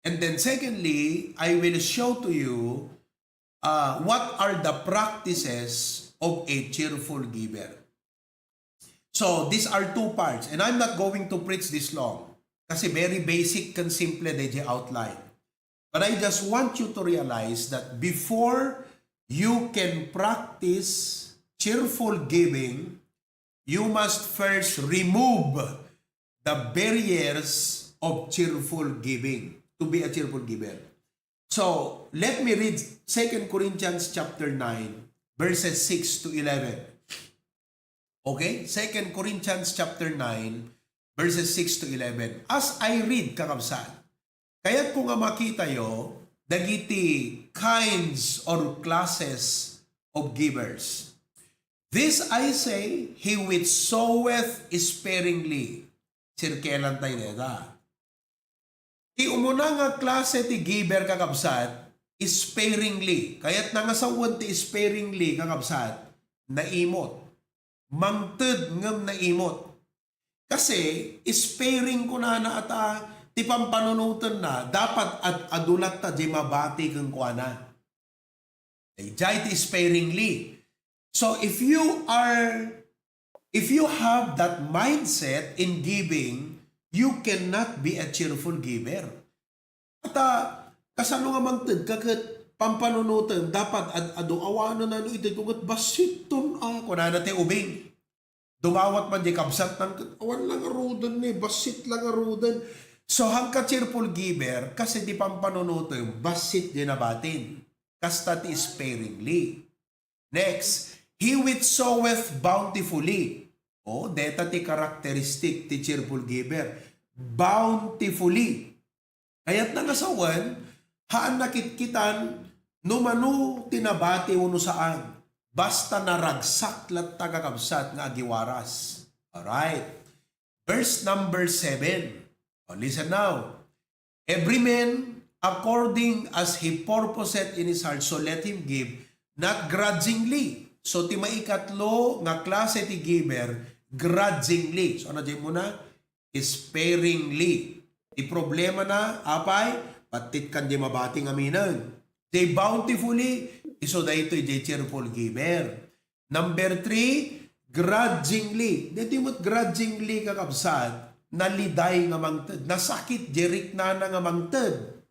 And then secondly, I will show to you what are the practices of a cheerful giver. So these are two parts, and I'm not going to preach this long kasi very basic and simple the outline. But I just want you to realize that before you can practice cheerful giving, you must first remove the barriers of cheerful giving to be a cheerful giver. So, let me read 2 Corinthians chapter 9, verses 6 to 11. Okay? 2 Corinthians chapter 9, verses 6 to 11. As I read, kakabsat, kaya kung nga makita yo, dagiti kinds or classes of givers. This I say, he which soweth sparingly. Sirkelan tayo neta. Ti umuna nga klase ti giver kakabsat, sparingly. Kaya't nangasawad ti sparingly kakabsat, naimot. Mangted ngem naimot. Kasi, sparing ko na ata, ti pampanunutan na, dapat at adulat ta di mabati kang kuana. Jai ti sparingly. So, if you have that mindset in giving, you cannot be a cheerful giver. At kasano nga mangtid, kakat pampanunutan, dapat adu awano na no ito, kukat basiton ako na natin ubing. Dumawat man di kabsat ng awan lang arudan ni, basit lang arudan. So hangka cheerful giver, kasi di pampanunutan, basit di nabatin. Kasta ti sparingly. Next, he which soweth bountifully. Deta ti karakteristik ti cheerful giver. Bountifully. Kaya't nangasawan, haan nakitkitan, numano tinabati uno saan. Basta naragsak lat tagakabsat nga agiwaras. Alright. Verse number 7. Listen now. Every man according as he purposeth in his heart, so let him give, not grudgingly. So ti maikatlo nga klase ti giver, grudgingly. So ano dyan muna? Sparingly. Di problema na, apay, patit kan di mabating aminan. Di bountifully, iso da ito di cheerful giver. Number 3, grudgingly. Di mo't grudgingly kakabsat, naliday nga mangted. Nasakit, jerik na nga mangted.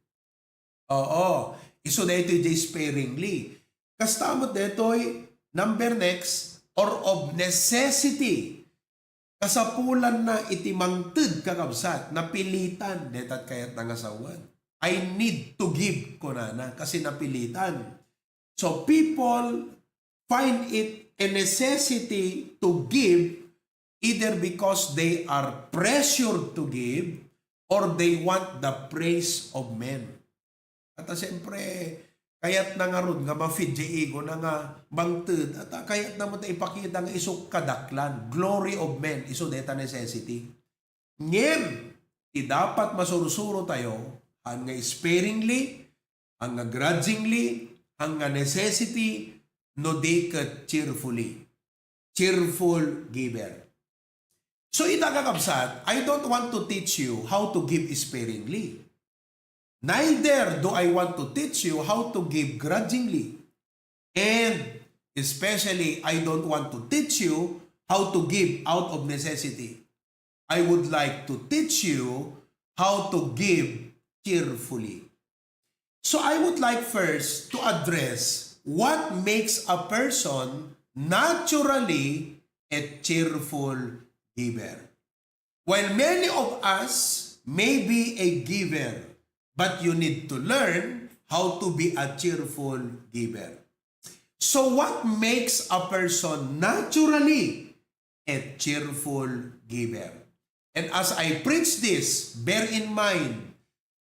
Oo. Iso da ito di sparingly. Kastamot detoy, number next, or of necessity. Kasapulan na itimangted kakabsat, napilitan, detat kayat nangasawan. I need to give ko na kasi napilitan. So people find it a necessity to give either because they are pressured to give or they want the praise of men. At siyempre, kayat na nga ron nga ma-feed di ego na nga bangted at kayat na mo ipakita nga isok kadaklan, glory of men, iso deta necessity. Ngem, dapat masurusuro tayo ang nga sparingly, ang nga grudgingly, ang nga necessity, no di kat cheerfully. Cheerful giver. So kakabsat, I don't want to teach you how to give sparingly. Neither do I want to teach you how to give grudgingly. And especially, I don't want to teach you how to give out of necessity. I would like to teach you how to give cheerfully. So I would like first to address what makes a person naturally a cheerful giver. While many of us may be a giver, but you need to learn how to be a cheerful giver. So what makes a person naturally a cheerful giver? And as I preach this, bear in mind,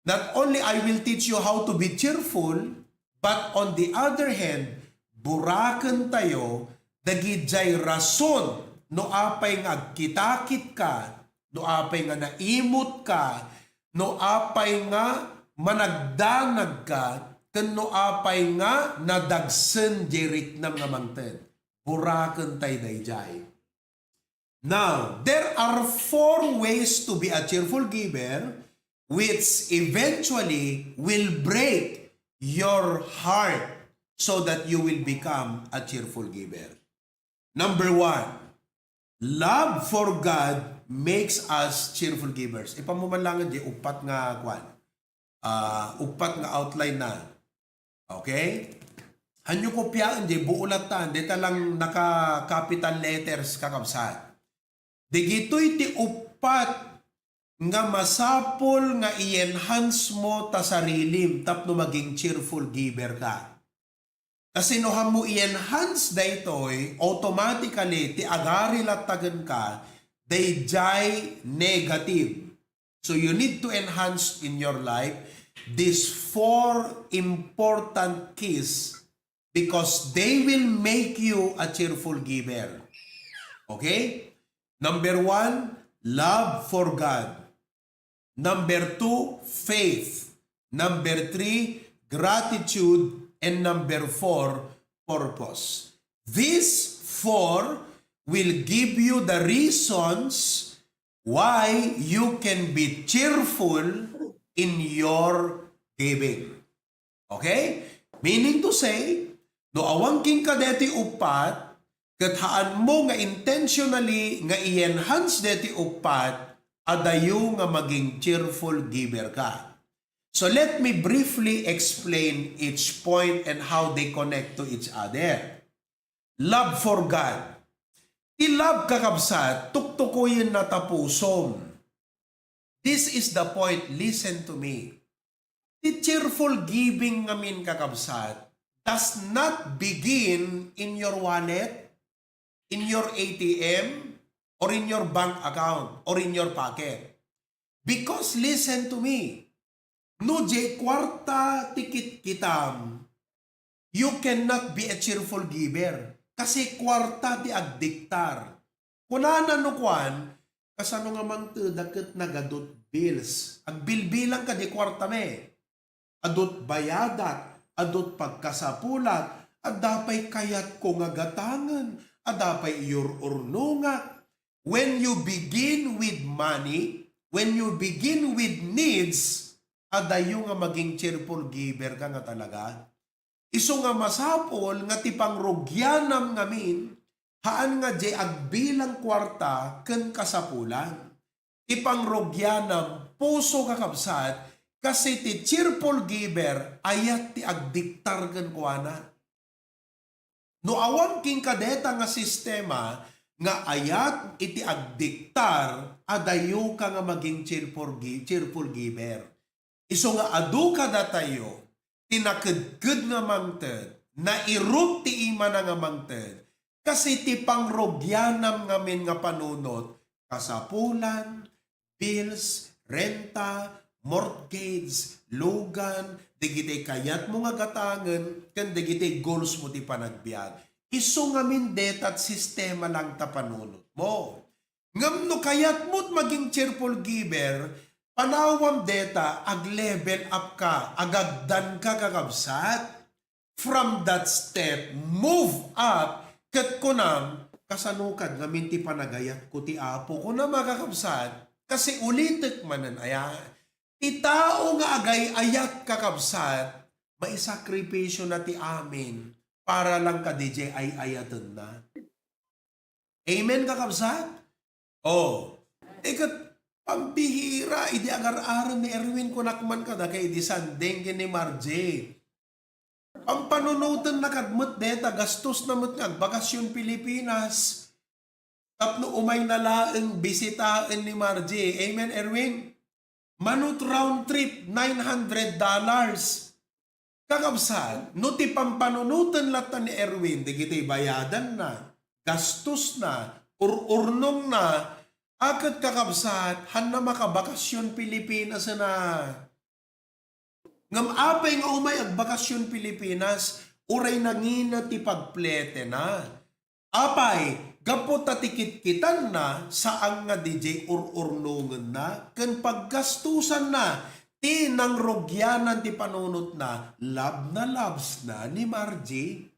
not only I will teach you how to be cheerful, but on the other hand, burakan tayo, dagidjay rason no apay nga agkitakit ka, no apay nga naimot ka, no apay nga managdanag ka, ken no apay nga nadagsen jerit nam nga mangted. Buraken tay dayjay. Now, there are 4 ways to be a cheerful giver which eventually will break your heart so that you will become a cheerful giver. Number 1, love for God makes us cheerful givers. Ipamumanlangan di upat nga kwan. Upat nga outline na. Okay? Hanyo kopyaan di buulatan di talang naka capital letters kakabsat. Digito'y ti upat nga masapol nga i-enhance mo ta sarilim tapno maging cheerful giver ka. Kasi no mo i-enhance daytoy, automatically ti agari latagan ka, dayjay negative. So you need to enhance in your life these 4 important keys because they will make you a cheerful giver. Okay? Number 1, love for God. Number 2, faith. Number 3, gratitude. And number 4, purpose. These 4 will give you the reasons why you can be cheerful in your giving. Okay? Meaning to say, no awangking ka deti upat, kathaan mo nga intentionally nga i-enhance deti upat, adayo nga maging cheerful giver ka. So let me briefly explain each point and how they connect to each other. Love for God. I-love kakabsat, tuktukuyin na tapusom. This is the point, listen to me. The cheerful giving ngamin kakabsat does not begin in your wallet, in your ATM, or in your bank account, or in your pocket. Because listen to me, no jay kwarta tikit kitam, you cannot be a cheerful giver. Kasi kwarta ti agdiktar. Kunana no kwan, kasano nga mang daket nagadot bills. Agbilbilang ka di kwarta me. Adot bayadat, adot pagkasapulat, adapay kayat ko nga gatangan, adapay iyor urnunga. When you begin with money, when you begin with needs, adayo nga maging cheerful giver ka nga talaga. Iso nga masapol nga tipang rugyanam ngamin, haan nga di agbilang kwarta ken kasapulan. Tipang rugyanam puso kakabsat, kasi ti cheerful giver ayat ti agdiktar ken kuana. No awang king kadeta nga sistema, nga ayat iti agdiktar, adayo ka nga maging cheerful giver. Iso nga adu ka datayo, tinakadkad nga mangted, na irut ti ima na nga mangted, kasi ti pangrogyanam ngamin nga panunot, kasapulan, bills, renta, mortgage, lugan, digitay kayat mo nga gatangan, kan digitay goals mo ti panagbiag. Iso ngamin detat sistema lang tapanunot mo. Ngam no kayat mo't maging cheerful giver, panawam deta ag-level up ka, agagdan ka kakabsat. From that step, move up, kat kunam, kasanukad ngamin ti panagayat ko ti apo ko na makakabsat, kasi ulitek manan aya. Itao nga agay ayat kakabsat, maisakripisyo na ti amin, para lang ka DJ ay ayatan na. Amen kakabsat? Oh, ikat pambihira, idi agar-aran ni Erwin kunakman ka da kay di sandeng ni Marje. Ang panunutan na kadmut deta, gastos na mut nga, bakasyon Pilipinas. Tapno umay nalaeng bisitaan ni Marje. Amen, Erwin? Manut round trip, $900. Kakabsat, no ti pampanunutan lata ni Erwin, di kita'y bayadan na, gastos na, urnong na, akat kakabsat, han na makabakasyon Pilipinas na. Ngam apay nga umay agbakasyon Pilipinas, uray nangina ti pagplete na. Apay, gapo tatikit-kitan na saan nga DJ urnungan na, ken paggastusan na, ti nang rogyanan ti panunot na loves na ni Margie.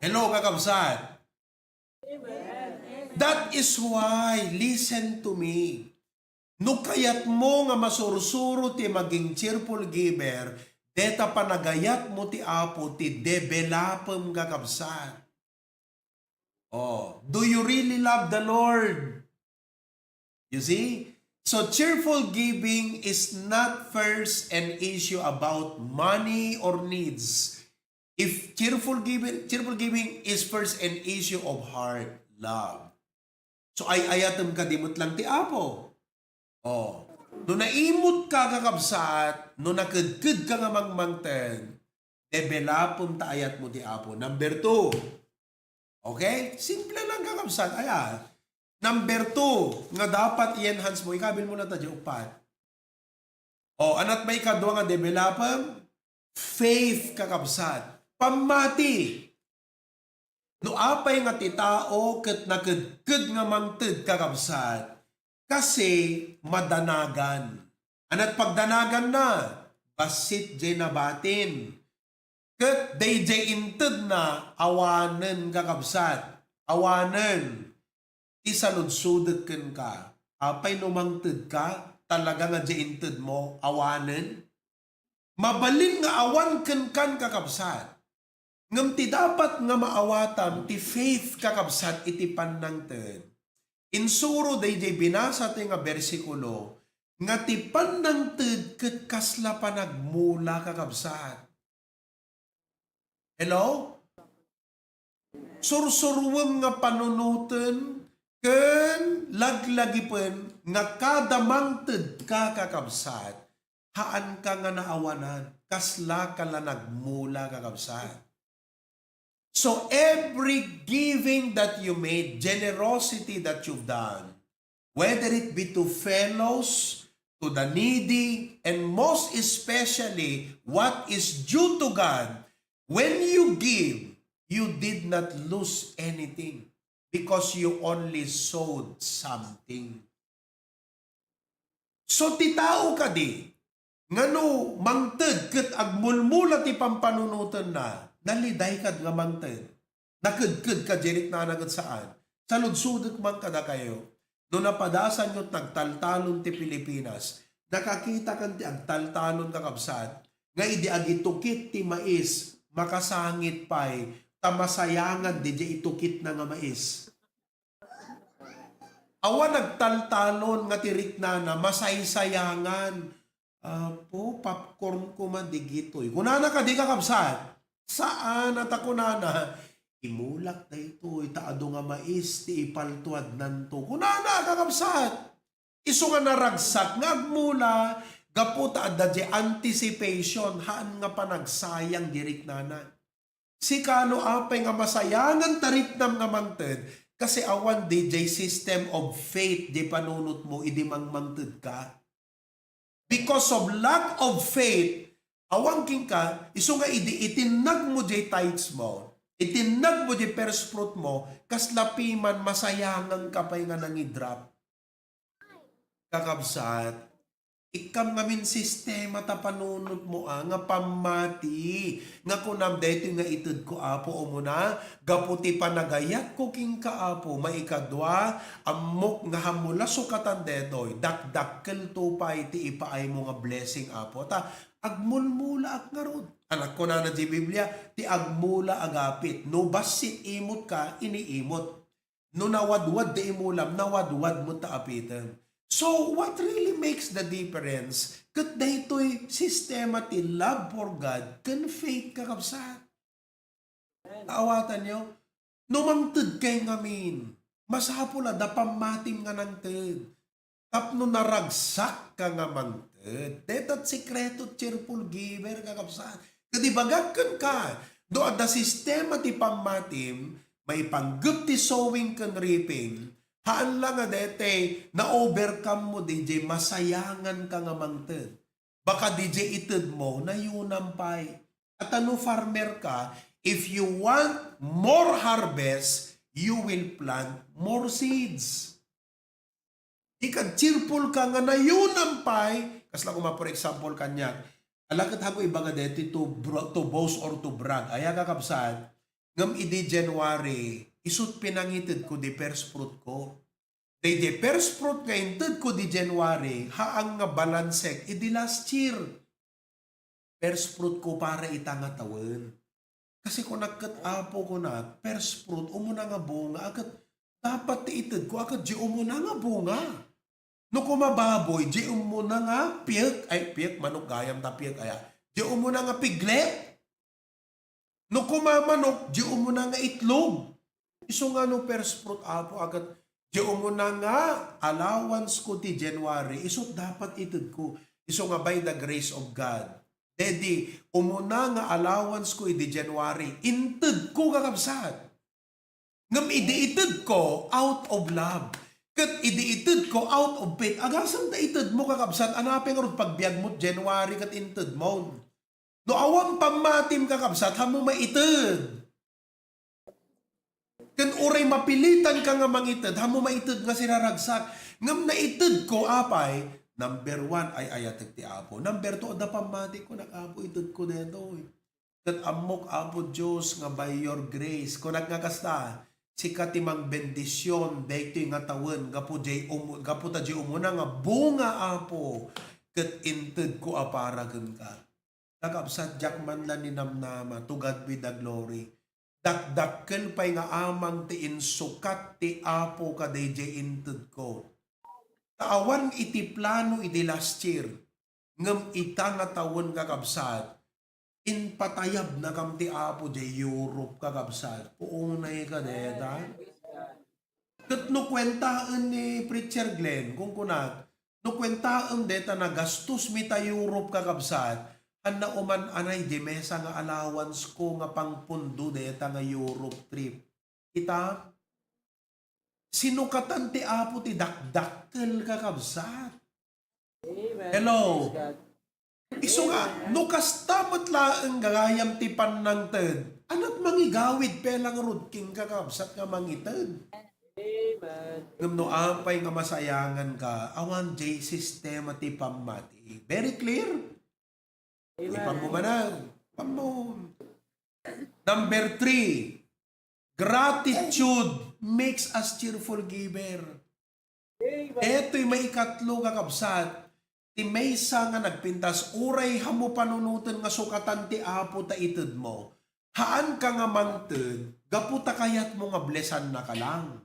Hello, kakabsat. That is why, listen to me. No kayat mo nga masursuro ti maging cheerful giver, deta panagayat mo ti Apo ti developem kakabsat. Oh, do you really love the Lord? You see? So cheerful giving is not first an issue about money or needs. If cheerful giving is first an issue of heart, love. So ay ayatem ka dimot lang ti Apo. Oh, no naimot ka kakabsat, no nakadkad ka nga mangmangten, developon ta ayat mo ti Apo. Number 2. Okay? Simple lang kakabsat. Ayan. Number 2, nga dapat i-enhance mo, ikabil mo na ta di upat. O, anat may kadwa nga developem? Faith kakabsat. Pamati. No apay nga ti tao ket nakadkad nga mangted kakabsat, kasi madanagan. Anat pagdanagan na, basit jay nabatin. Ket day jay inted na, awanen kakabsat. Awanen. Isaludsudek ken ka. Apay numangted ka, talaga nga jay inted mo, awanen. Mabalin nga awan ken kan kakabsat. Ngam ti dapat nga maawatam ti faith kakabsat iti pannangted. Insuro day binasa ti nga bersikulo nga ti pannangted ket kasla pa nagmula kakabsat. Hello? Sursurwem nga panunuten ken laglagipen nga kada mangted ka kakabsat, haan ka nga naawanan, kasla ka la nagmula kakabsat. So every giving that you made, generosity that you've done, whether it be to fellows, to the needy, and most especially what is due to God, when you give, you did not lose anything because you only sowed something. So ti tao ka di, ngano mangted ket agmulmula ti pampanunutan na, naliday kad nga mangted. Nakadkad ka jerit na nagad saan. Saludsudot man kada kayo. No napadasan nyo't nagtaltalon ti Pilipinas, nakakita kan ti agtaltalon kakabsat, nga idi agitukit ti mais, makasangit pa'y, tamasayangan di itukit na nga mais. Awa nagtaltalon nga tirik na masaysayangan. Po, popcorn ko man digitoy. Kunana ka di kakabsat. Saan at ako na imulak na ito, itaado nga mais, ti ipaltuad nanto. Kunana, kakabsat. Iso nga naragsak, nga agmula, gaputa adda di anticipation, haan nga panagsayang dirik nana. Si kano apay nga masayangan taritnam nga mangted, kasi awan DJ system of faith, di panunot mo, idi mangmangted ka. Because of lack of faith, awang king ka, iso nga itinag mo jay tithes mo, itinag mo jay first fruit mo, kaslapi man masayangan ka pa'y nga nangidrop. Kakabsat, ikam ngamin sistema ta panunot mo nga pamati, nga kunam dito nga itud ko Apo o muna, gaputi panagayat ko king ka Apo, maikadwa, amok nga hamula sukatan detoy, dakdakkel tupay ti ipaay mo nga blessing Apo, ta agmulmula ak nga rod. Anak ko na di Biblia, ti agmula agapit. No basit imot ka, iniimot. No nawadwad di imulam, nawadwad mo ta apitan. So, what really makes the difference? Kat dahito'y sistema ti love for God, kan faith kakabsat. Naawatan nyo? Numangted kay ngamin. Masapula, da pamatim nga nangted. Tapno naragsak ka nga mangted. Deto't sikreto cheerful giver kakabsat. Kadibagakan ka. Do at the sistema ti pamatim, may panggup ti sowing kan reaping, haan lang nga dete, na-overcome mo DJ, masayangan ka nga mangted. Baka DJ ited mo, na yunampay. At ano farmer ka, If you want more harvest, you will plant more seeds. Ika cheerful ka nga na yun ang pay. Kasla ko for example kanya. Alakat ako iba nga deti to boast or to brag. Aya kakabsat. Ngam idi January, isut pinangitid ko di first fruit ko. Di first fruit nga intid ko di January, haang nga balansek, idi last year. First fruit ko para itangatawan. Kasi kung nagkatapo ko na, first fruit, umuna nga bunga, agad dapat tiitid ko, agad di umuna nga bunga. No kumababoy, di umuna nga piyek, manok gayam na piyek, di umuna nga piglet. No kumamanok, di umuna nga itlog. Iso nga no first fruit apo, agad di umuna nga allowance ko ti January, iso dapat itid ko. Iso nga by the grace of God. Dedi, umuna nga allowance ko idi January, intid ko kakabsat. Ngam idi-itid ko out of love. Kat idi-itid ko out of faith. Agasam na itid mo kakabsat, anapin nga rin pagbiag mo January kat intid mo. No awang pamatim kakabsat, hamo maitid. Kan uray mapilitan ka nga mangitid, hamo maitid nga siraragsak. Ngam na itid ko apay, number 1 ay ayatek ti Apo. Number 2, da pamati ko nakapo itod ko neto. Kat amok Apo Diyos nga by your grace. Kung nagkakasta, si katimang bendisyon, dahito yung nga tawen, gapo ta di umuna nga bunga Apo. Kat intid ko aparagan ka. Nakapsat jakman lang ni namnama, to God be the glory. Dakdakkel pa'y nga amang ti insukat ti Apo ka DJ intid ko. Taawan iti plano iti last year, ngam ita nga tawon kakabsat, in patayab na kam ti Apo di Europe kakabsat. Puunay ka deta. Kat no kwentaan ni Preacher Glenn, kung kunat, no kwentaan deta na gastos mi ta Europe kakabsat, an na uman anay di mesa nga allowance ko nga pangpundo deta nga Europe trip. Kita, sinukatan ti Apo ti dakdakkel kakabsat.
Amen.
Hello. Iso nga, no kastamot laeng gagayam ti panangted, anat mangigawid pelang rudking kakabsat nga mangited.
Amen.
Ngam no ampay nga masayangan ka, awan jay sistema ti pamati. Very clear? Ipam mo manang. Number 3, gratitude makes us cheerful giver. Eto'y may ikatlo kakabsat. Ti maysa nga nagpintas, uray hamo panunutan nga sukatan ti Apo ta ited mo. Haan ka nga mangted, gaputa kayat mo nga blesan na ka lang.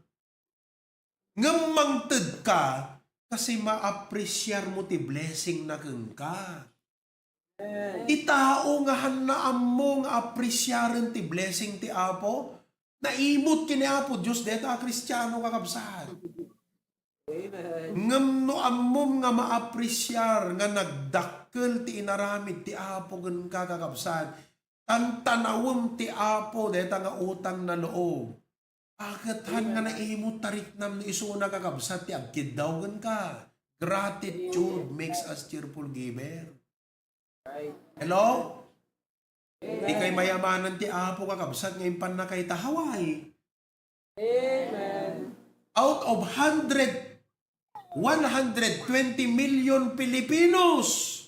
Ngam mangted ka, kasi ma-appreciar mo ti blessing na keng ka. Itao nga hanaam mo nga appreciaran ti blessing ti Apo, naimot kini Apo Diyos deta Kristiyano kakabsat. Ngam no ammom nga maapresyar nga nagdakkel ti inaramid ti Apo gan kakabsat. Tantanawem ti Apo deta nga utang na loob. Agatan nga naimot tariknam ni isuna kakabsat ti agkid daw gan ka. Gratitude makes us cheerful giver. Hello? Di kay mayamanan ti Apo kakabsat ngayon pan na kay tahaway.
Amen.
Out of 120 million Filipinos,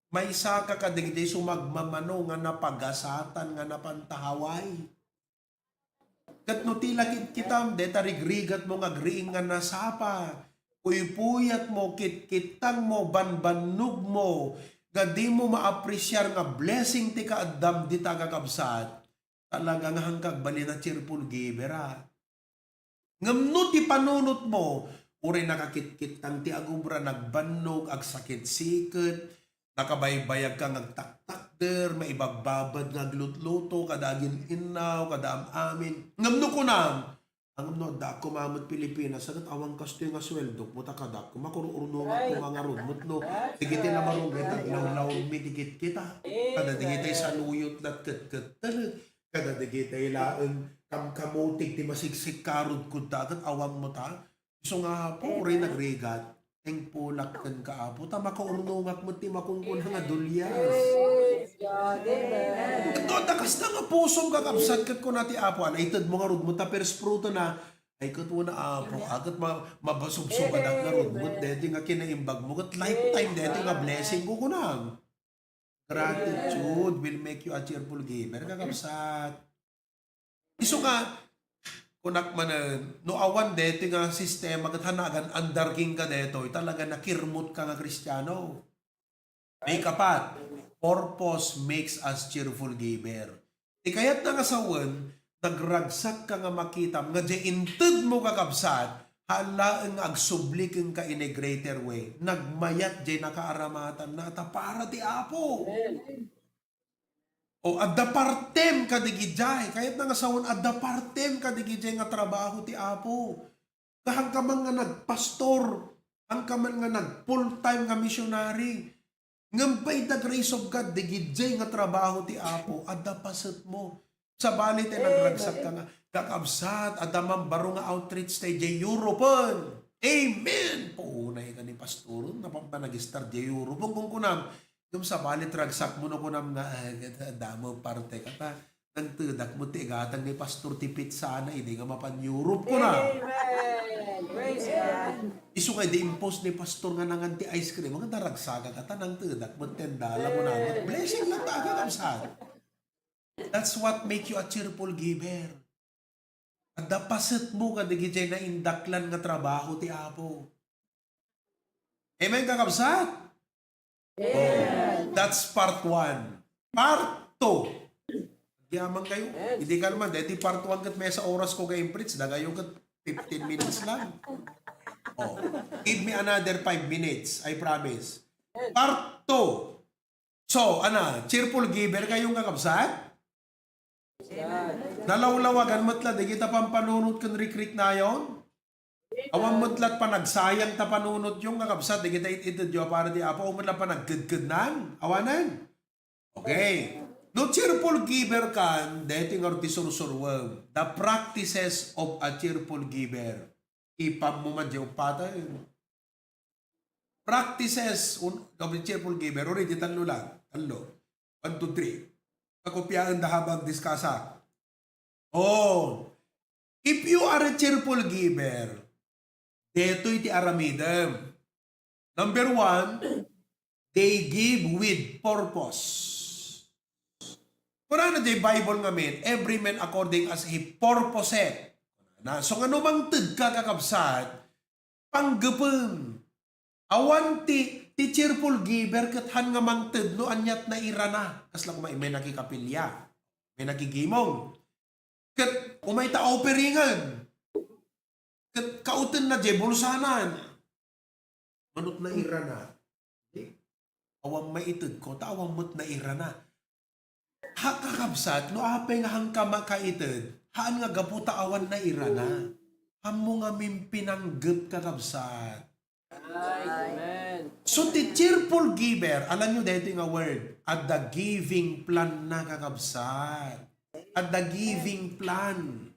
may isa ka kadigdi sumagmamano nga napagasatan nga napantahaway. Kat no tila kitam, deta rigrigat mo nga griing nga nasapa, puyat mo, kitkitang mo, banbanog mo, gadi mo maapresyar nga blessing ti kaadam di tagakabsat, talaga nga hangkag bali na cheerful giver ha. Ngamno ti panunot mo, uri nakakitkit tang ti agubra, nagbannog, ag sakit-sikit, nakabaybayag ka ngagtaktakder, maibagbabad ngaglut-luto, kadagin inaw, kadam amin. Ngamno ko na, ang ngamno, da ako mamot Pilipinas, sagat awang kasto yung asweldo, muta kadak, kumakururno nga ko mga rumot, no, digiti na marunggit, aglaw-law, midikit kita, kada digitay sa luyot, lat-kat-kat, kada digitay laan, kamutig ti masigsik karod ko dagat awam mo ta. So nga po rin nagregat. Eng pulak kan kaapo. Ta makaurnungat mo ti makungkuna nga dulyas.
God, amen.
Ito ta Kasta nga pusom kakabsat kat ko na ti Apo. Anaitad mo nga rod mo ta perspruto na ay kat mo na Apo. Agat mabasubsub ka nga rod mo. Deti nga kinaimbag mo. Kat lifetime deti nga blessing ko kunang. Gratitude will make you a cheerful giver. Kakabsat. Iso nga, kunak manan, no awan deti nga sistema kat hanagan andarking ka deto, talaga nakirmot ka nga Kristiyano. May kapat, purpose makes us cheerful giver. Kayat na nga sawan, nagragsak ka nga makita, nga di inted mo kakabsat, halaan nga agsublik ka in a greater way. Nagmayat di nakaaramatan na para ti Apo. O adda partem ka digidjay. Kayat na nga sawan, adda partem ka digidjay nga trabaho ti Apo. Kahang ka man nga nagpastor, ang ka man nga nag full-time nga missionary. Ngampay the grace of God, digidjay nga trabaho ti Apo, adda paset mo. Sa balit ay nagragsak ka nga, kakabsat, adda mambaro nga outreach tayo di European. Amen! Puunay ka ni pastoron, napapanag-start di European kung kunam. Yung sa balit ragsak mo na kunam nga, damo parte ka ta. Nang tudak mo ti igatang ni pastor tipit sana, hindi nga mapan Europe ko na. Isu kay di-impose ni pastor nga nangan ti ice cream, mga daragsaga ka ta, nang tudak mo tendala mo na. Blessing lang ta ka kamsat. That's what make you a cheerful giver. At dapasit mo ka digitay na indaklan nga trabaho ti Apo. Amen kakabsat? That's part 1. Part 2. Yaman kayo. Hindi ka naman. Dahil part 1 kat may sa oras ko kayong preach. Dagayo kat 15 minutes lang. Oh. Give me another 5 minutes. I promise. Part 2. So, cheerful giver kayong kakabsat? Nalawlawagan matla. Di kita pampanunod kung recreate na yon. Awang matlat pa nagsayang tapanunod yung kakabsat. Di kita itidyo para di Apo. Umatla pa naggagad nan. Awanan. Okay. No cheerful giver kan, dating or tisursurwam. The practices of a cheerful giver. Ipam mo man diyong patay. Practices of a cheerful giver. Uri, di talo lang. Talo. 1, 2, 3. Kakopyaan na habang diskasa. Oh. If you are a cheerful giver, deto iti aramidem. Number 1, they give with purpose. Kung ano di Bible nga men, every man according as he purposed. So nga numang ted ka kakabsat, panggapeng. Awan ti cheerful giver kathan nga mang ted no anyat na irana. Kasla kung may nakikapilya, may nakigimong. Kat umay ta operingan. Kat kautin na di bulsanan. Manot na irana. Awang maited ko, tawang mot na irana. Hakakabsat, no apay nga hangka makaited, haan nga gaputa awan na irana. Hamo nga mimpinanggap kakabsat. Amen. So, the cheerful giver, alam nyo dito nga word, at the giving plan na kakabsat. At the giving plan.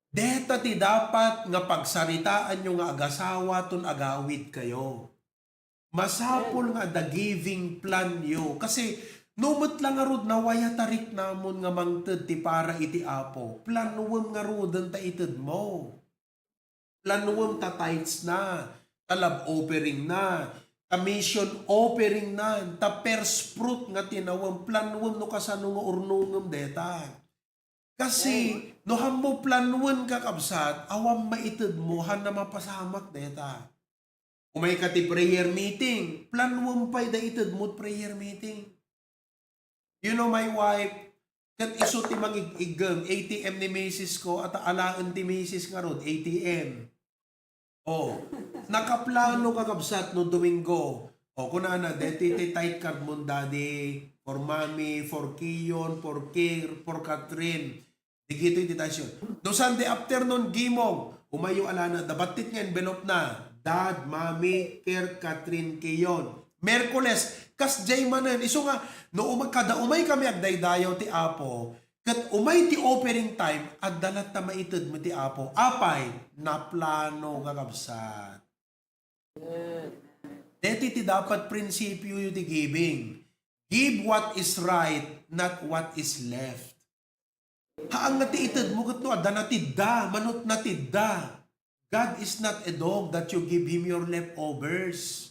Deta ti dapat nga pagsaritaan nyo nga agasawa ton agawid kayo. Masapol nga the giving plan yo. Kasi, numot lang nga rod na waya tarik namon nga mangted ti para iti Apo. Planuwam nga rodan ta ited mo. Planuwam ta tithes na. Talab offering na. Commission offering na. Ta first fruit nga tinawam. Planuwam no kasano nga urnungam deta. Kasi no hammo planuwan kakabsat, awam maited mo han na mapasamak deta. Umay ka ti prayer meeting. Planuwam pa'y da ited mo prayer meeting. You know, my wife, kat iso ti mang-igam, ATM ni Mrs. ko, at alaan ti Mrs. nga rod, ATM. Oh, nakaplano kakabsat no Domingo. O, kunana, deti ti tight card mo, daddy, for mommy, for Kiyon, for Kir, for Catherine. Digito yung detasyon. No Sunday afternoon, gimong, umayo alana, dabatit nga envelope na, dad, mommy, Kir, Catherine, Kiyon. Merkules, kas jay manen, iso nga, no kada umay kami agdaydayaw ti Apo, kat umay ti offering time, at dalat na maited mo ti Apo, apay, na plano kakabsat. Deti ti dapat prinsipyo yung ti giving. Give what is right, not what is left. Haang natiitad mo kat no, ada natidda, manot natidda. God is not a dog that you give Him your leftovers.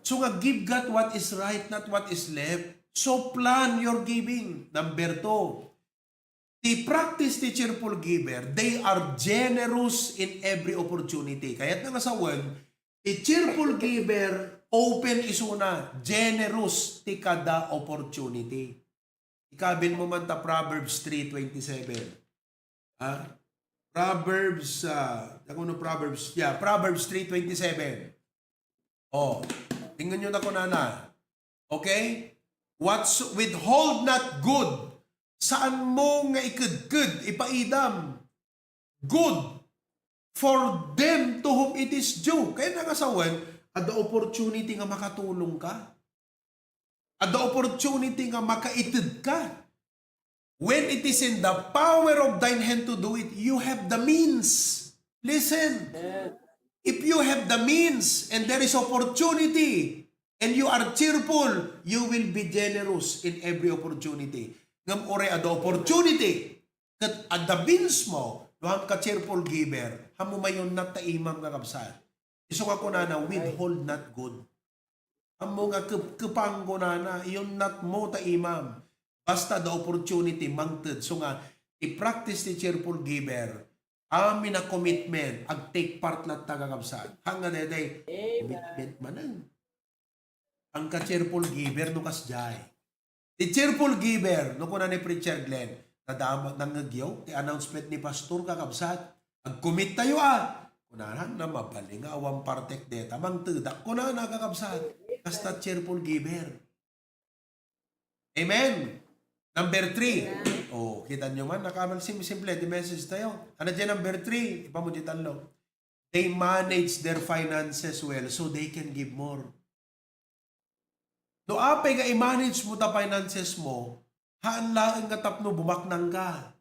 So nga, give God what is right, not what is left. So plan your giving. Number 2, the practice the cheerful giver, they are generous in every opportunity. Kaya't nga sa word, the cheerful giver, open isuna, generous ti kada opportunity. Ikabil mo man ta Proverbs 3:27. Proverbs 3:27. Oh, tingnan nyo na ko na. Okay? Withhold not good. Saan mo nga ikudkud, ipaidam. Good for them to whom it is due. Kaya nangasawan, at the opportunity nga makatulong ka. At the opportunity nga makaitid ka. When it is in the power of thine hand to do it, you have the means. Listen. If you have the means and there is opportunity and you are cheerful, you will be generous in every opportunity. Ngam ore ad opportunity kat ad the means mo, luhang ka cheerful giver, hamo mayon not taimam nga kapsat. Iso ka kunana, withhold not good. Hamo nga kepang kunana, iyon not mo taimam. Basta the opportunity mangted. So nga, i-practice the cheerful giver. Amin na commitment, ag-take part na tagakapsat. Hanga deday, commitment manan. Ang ka-cheerful giver, no kasjay. The cheerful giver, no kuna ni Preacher Glenn, nadamag ng nagyaw, ti announcement ni Pastor kakapsat, ag-commit tayo kunahan na mabaling awang partek deta, mang tudak, kunahan na kakapsat. Basta cheerful giver. Amen. Number 3. Oh, kita nyo man, nakamal simple, the message tayo. Ano dyan number 3? Ipa mo di talo. They manage their finances well so they can give more. No, apay nga i-manage mo ta finances mo, haan lang nga tapno bumaknang ka.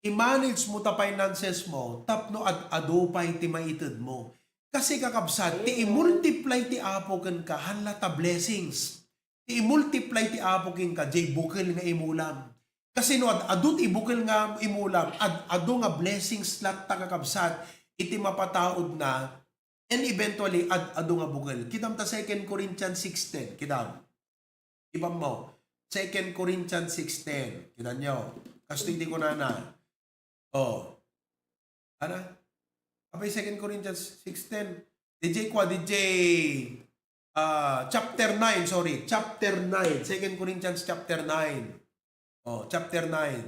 I-manage mo ta finances mo, tapno adupay ti maitid mo. Kasi kakabsat, ti i-multiply ti apo ka, hanla ta blessings. I-multiply ti apo ka, jay bukil nga imulam. Kasi no, adut ibukil nga imulam, ado nga blessings lat ta kakabsat, iti mapataod na, and eventually, ado nga bukil. Kitam ta 2 Corinthians 6:10, kitam. Ibang mo, 2 Corinthians 6:10, kita nyo, kasto hindi ko na. Oh, ano? Abay 2 Corinthians 6:10, chapter 9, chapter 9, 2 Corinthians chapter 9. Oh, chapter 9.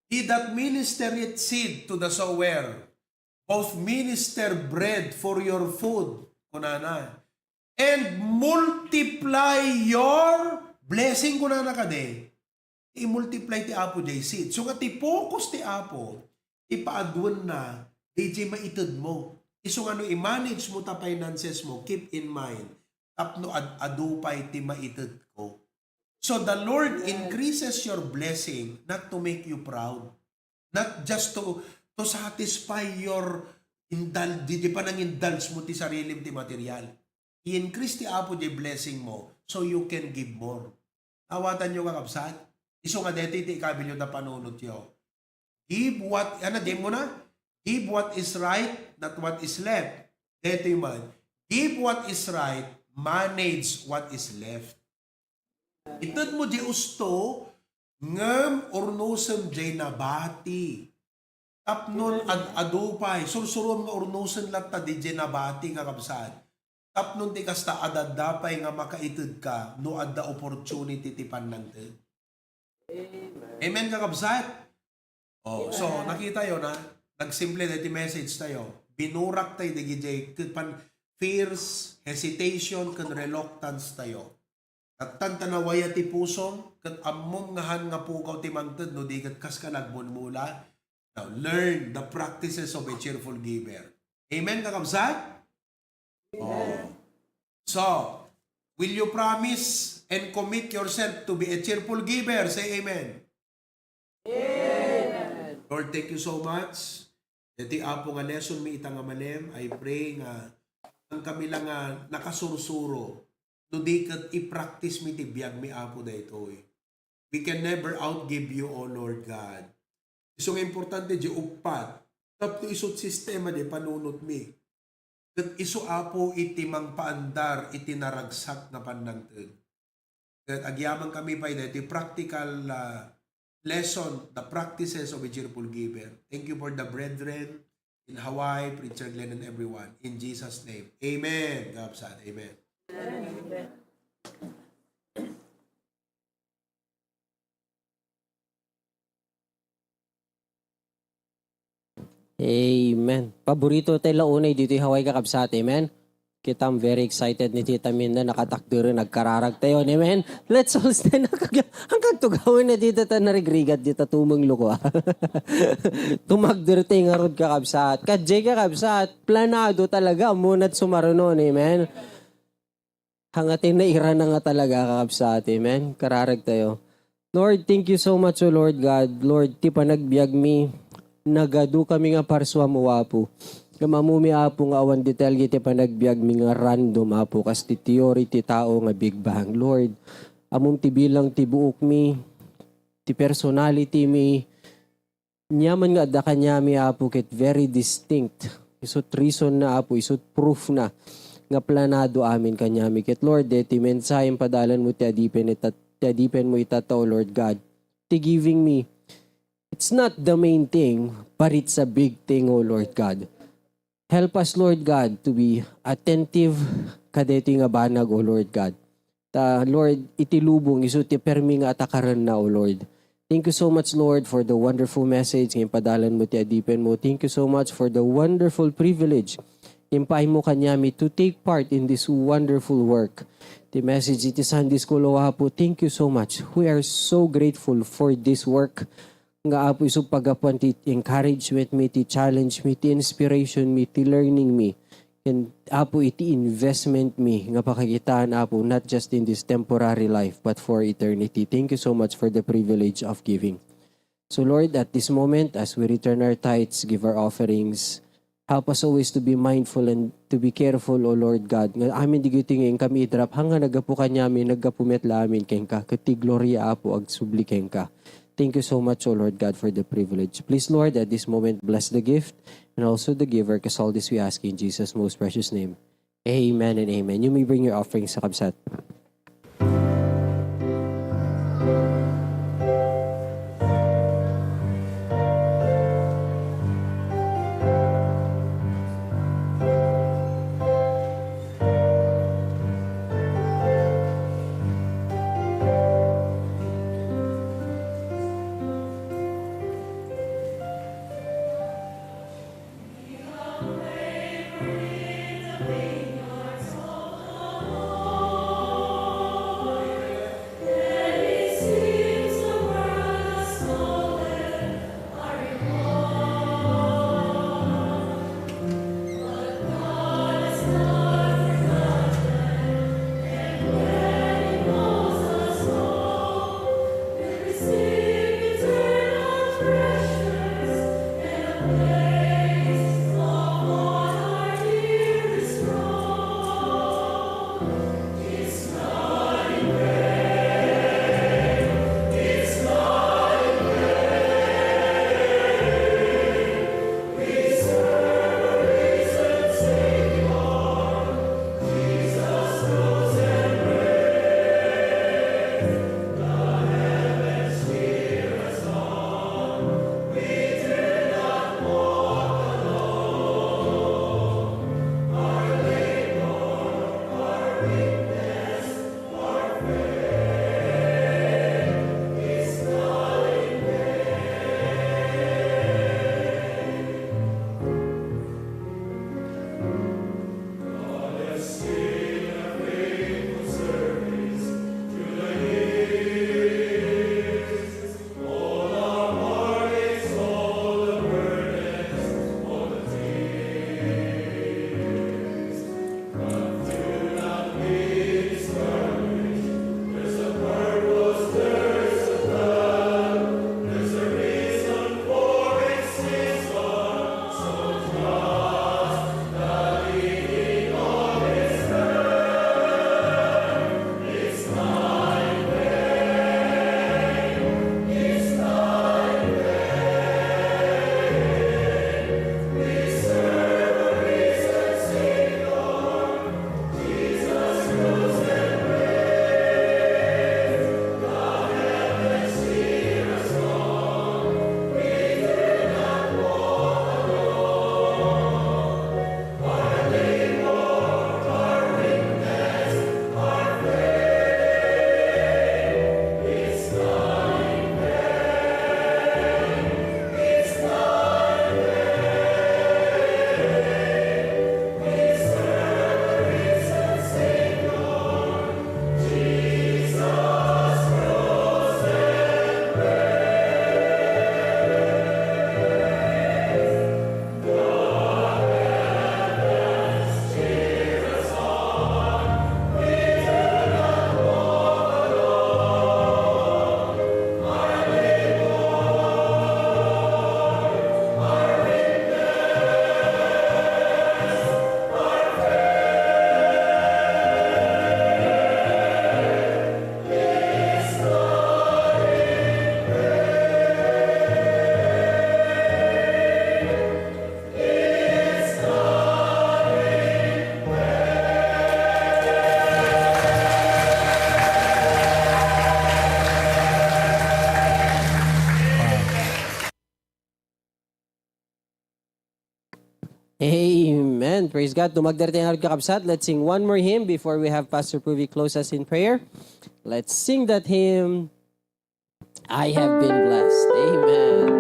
He that ministereth seed to the sower, both minister bread for your food, kunana, and multiply your blessing, kunana kade, i-multiply ti Apo jay seed. So nga ti focus ti Apo, ipaadwan na, DJ maitid mo. Iso nga no, i-manage mo ta finances mo, keep in mind, tapno adupay ti maitid ko. So the Lord increases your blessing not to make you proud, not just to satisfy your di pa nang indulge mo ti sarili ti material. I-increase ti Apo di blessing mo so you can give more. Awatan nyo kakabsat. Iso nga deti ti ikabil nyo na panunot yo. Give what, di mo na? Give what is right, not what is left. Deti man. Give what is right, manage what is left. Itad mo di usto, ngam ornosem jay nabati. Tapnon adupay, sursuron nga ornosen lang ta di jay nabati kakabsat. Tapnon ti kasta adadapay nga makaitid ka, no adda opportunity ti panangtid. Amen kakabsat? Oh, so nakita yo na, nagsimple na ti message tayo. Binurak tayo di jay fears, hesitation, kan reluctance tayo. At tantanawaya ti pusong, kat amom ngahan nga pukaw ti mangtid, no di kat kas ka nagbunmula. Now, learn the practices of a cheerful giver. Amen, kakabsat? Oh. So, will you promise and commit yourself to be a cheerful giver? Say amen. Amen. Lord, thank you so much. Iti apo nga lesson mi itang amalem, I pray nga ang kami lang nga nakasursuro no di kat i-practice mi ti biyag mi apo da ito eh. We can never outgive you, O Lord God. Iso nga importante di upat, tapos isot sistema di panunot mi. Kat iso apo iti mang paandar, iti naragsak na panangtid. Kat agyaman kami pa iti practical lesson, the practices of a cheerful giver. Thank you for the brethren in Hawaii, Preacher Glenn, and everyone. In Jesus' name. Amen. Kapsat. Amen.
Amen. Paborito tayo launay dito yung Hawaii kakabsat. Amen. Kita, I'm very excited ni Tita Minda. Nakatakdo rin, nagkararag tayo. Amen. Let's all stand. Hanggang tugawin na dito tayo narigrigat dito tumang luko. Tumagdir tayo nga rod kakabsat. Kadjay kakabsat. Planado talaga. Munat sumarunon. Amen. Hangatin na ira na nga talaga kakabsat. Amen. Kararag tayo. Lord, thank you so much, O Lord God. Lord, ti panagbiag mi. Nagadu kami nga parswa mo apo. Kamamumi apo nga awan detail giti panagbiag mi nga random apo kas ti theory ti tao nga Big Bang. Lord, amom ti bilang ti buok mi, ti personality mi, nyaman nga adda kanya mi apo ket very distinct. Isot reason na apo, isot proof na nga planado amin kanya mi. Ket Lord, ti mensaheng padalan mo ti adipen mo itataw, Lord God. Ti giving me. It's not the main thing, but it's a big thing, O Lord God. Help us, Lord God, to be attentive kadito nga banag, O Lord God. Lord, itilubong, iso ti permi nga atakaran na, O Lord. Thank you so much, Lord, for the wonderful message. Ngayon padalan mo ti adipen mo. Thank you so much for the wonderful privilege. Impay mo kanyami to take part in this wonderful work. The message iti Sunday School, O Apo, thank you so much. We are so grateful for this work. Nga apo iso pagapuan ti encouragement me, ti challenge me, ti inspiration me, ti learning me. And apo iti investment me nga pakakitaan apo not just in this temporary life but for eternity. Thank you so much for the privilege of giving. So Lord, at this moment as we return our tithes, give our offerings, help us always to be mindful and to be careful, O Lord God. Nga amin digiti ngayon kami idrap hanga nagapukan namin, nagapumetla amin keng ka, kati gloria apo ag subli keng ka. Thank you so much, O Lord God, for the privilege. Please, Lord, at this moment, bless the gift and also the giver, because all this we ask in Jesus' most precious name. Amen and amen. You may bring your offerings sa kabsat. Amen. Praise God. Tumagdar tayo ng kakabsat. Let's sing one more hymn before we have Pastor Pruvi close us in prayer. Let's sing that hymn, I have been blessed. Amen.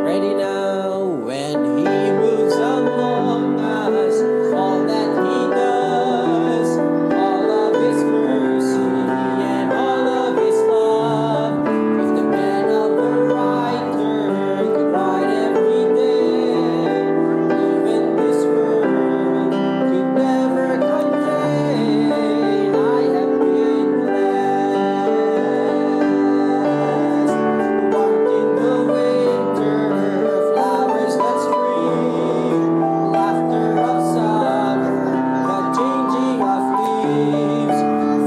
Ready now, when He moves among us, all that He does, all of His mercy and all of His love, if the pen of the writer could write every day, even this world could never contain. I have been blessed. Walked in the winter, flowers that spring, laughter of summer, the changing of leaves,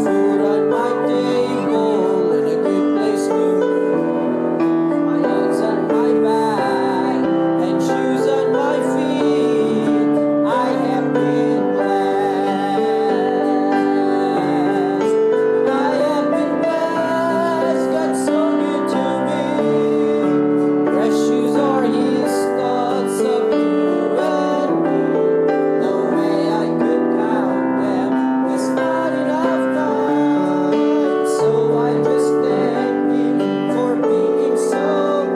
food on my table, and a good place to clothes on my back, and shoes on my feet. I have been blessed. I have been blessed. God's so good to me. Precious are His thoughts of you and me. No way I could count them. There's not enough time. So I just thank Him for being so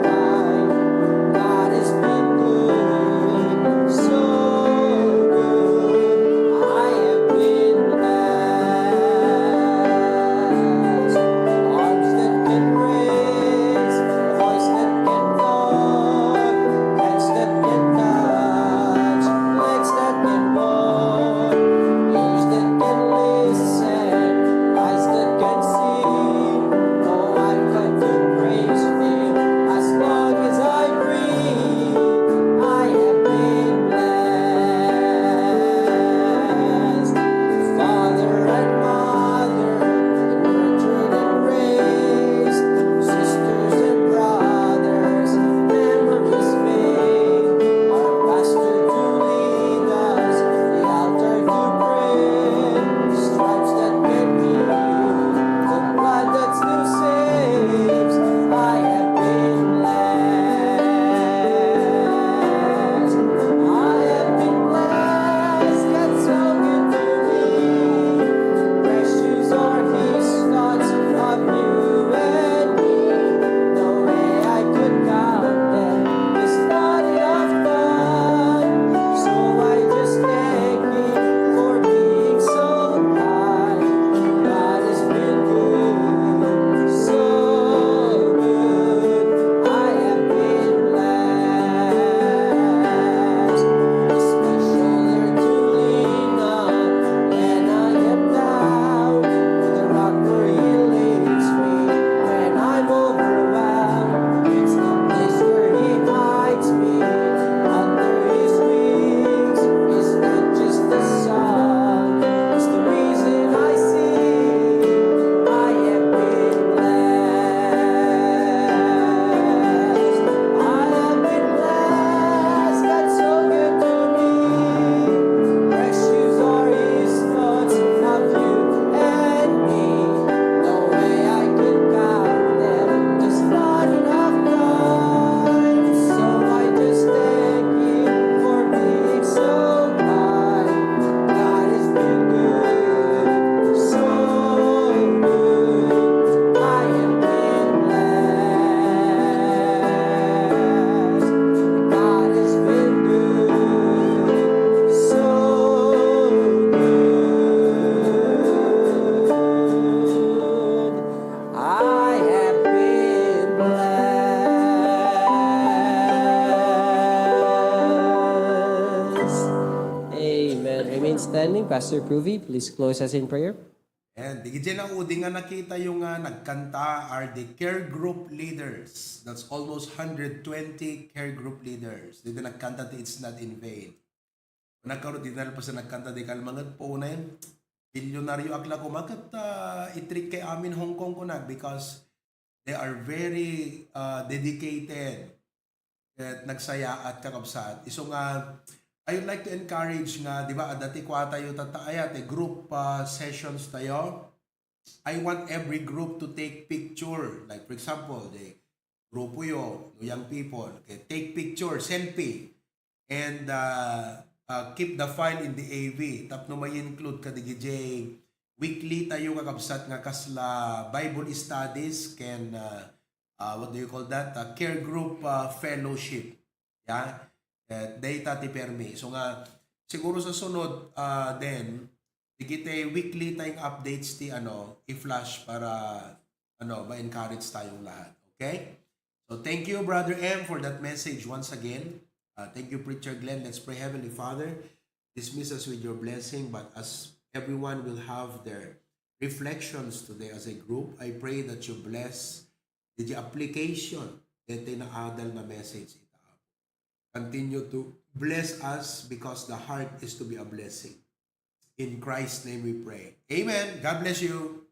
kind. God has been good, so good. I have been blessed. Arms that can raise, voice that can talk, hands that can touch, legs that can walk, ears that can listen, eyes that can see. Oh, I've got to praise Him as long as I breathe. I have been blessed. Father and mother, nurtured and raised, sisters and brothers, memories made, our pastor to lead us, the altar to pray, stripes that can heal, the blood that still saves. I have been blessed. I have been blessed. God's so good to me. Precious are His thoughts of you and me. No way I could count them. There's not enough time. So I just thank Him for being so kind. God has been good, so good. I have been blessed. A shoulder to lean on when I am down. The rock where He leads me when I'm overwhelmed. It's the place where He hides me under His wings. It's not just the sun, it's the reason I sing. I have been blessed. I have been blessed. God's so good to me. Precious are His thoughts of you and me. No way I could count them. There's not enough time. So I just thank Him for being so kind. God has been good, so good. I have been blessed. God has been good, so good. I have been blessed. Amen. Remain standing. Pastor Pruvi, please close us in prayer.
And digit ang udi nga nakita yung nagkanta are the care group leaders. That's almost 120 care group leaders. Dito nagkanta ti It's Not in Vain. Nagkaroon din na pa sa nagkanta di kalmangat po na yun. Bilyonaryo akla ko makat itrik kay amin Hong Kong ko na because they are very dedicated at nagsaya at kakabsat. Iso nga I would like to encourage nga, di ba, dati kwa tayo tataaya, group sessions tayo. I want every group to take picture. Like for example, the grupo yo, young people, okay, take picture, selfie, and keep the file in the AV. Tapno may include ka digijay weekly tayo kakabsat nga kasla Bible studies can what do you call that? Care group fellowship. Yeah? Data ti permi. So nga siguro sa sunod then digite weekly tayong updates ti i-flash para ma-encourage tayong lahat. Okay? So thank you Brother M for that message once again. Thank you Preacher Glenn. Let's pray. Heavenly Father, dismiss us with your blessing, but as everyone will have their reflections today as a group, I pray that you bless the application that na-adal na message. Continue to bless us because the heart is to be a blessing. In Christ's name we pray. Amen. God bless you.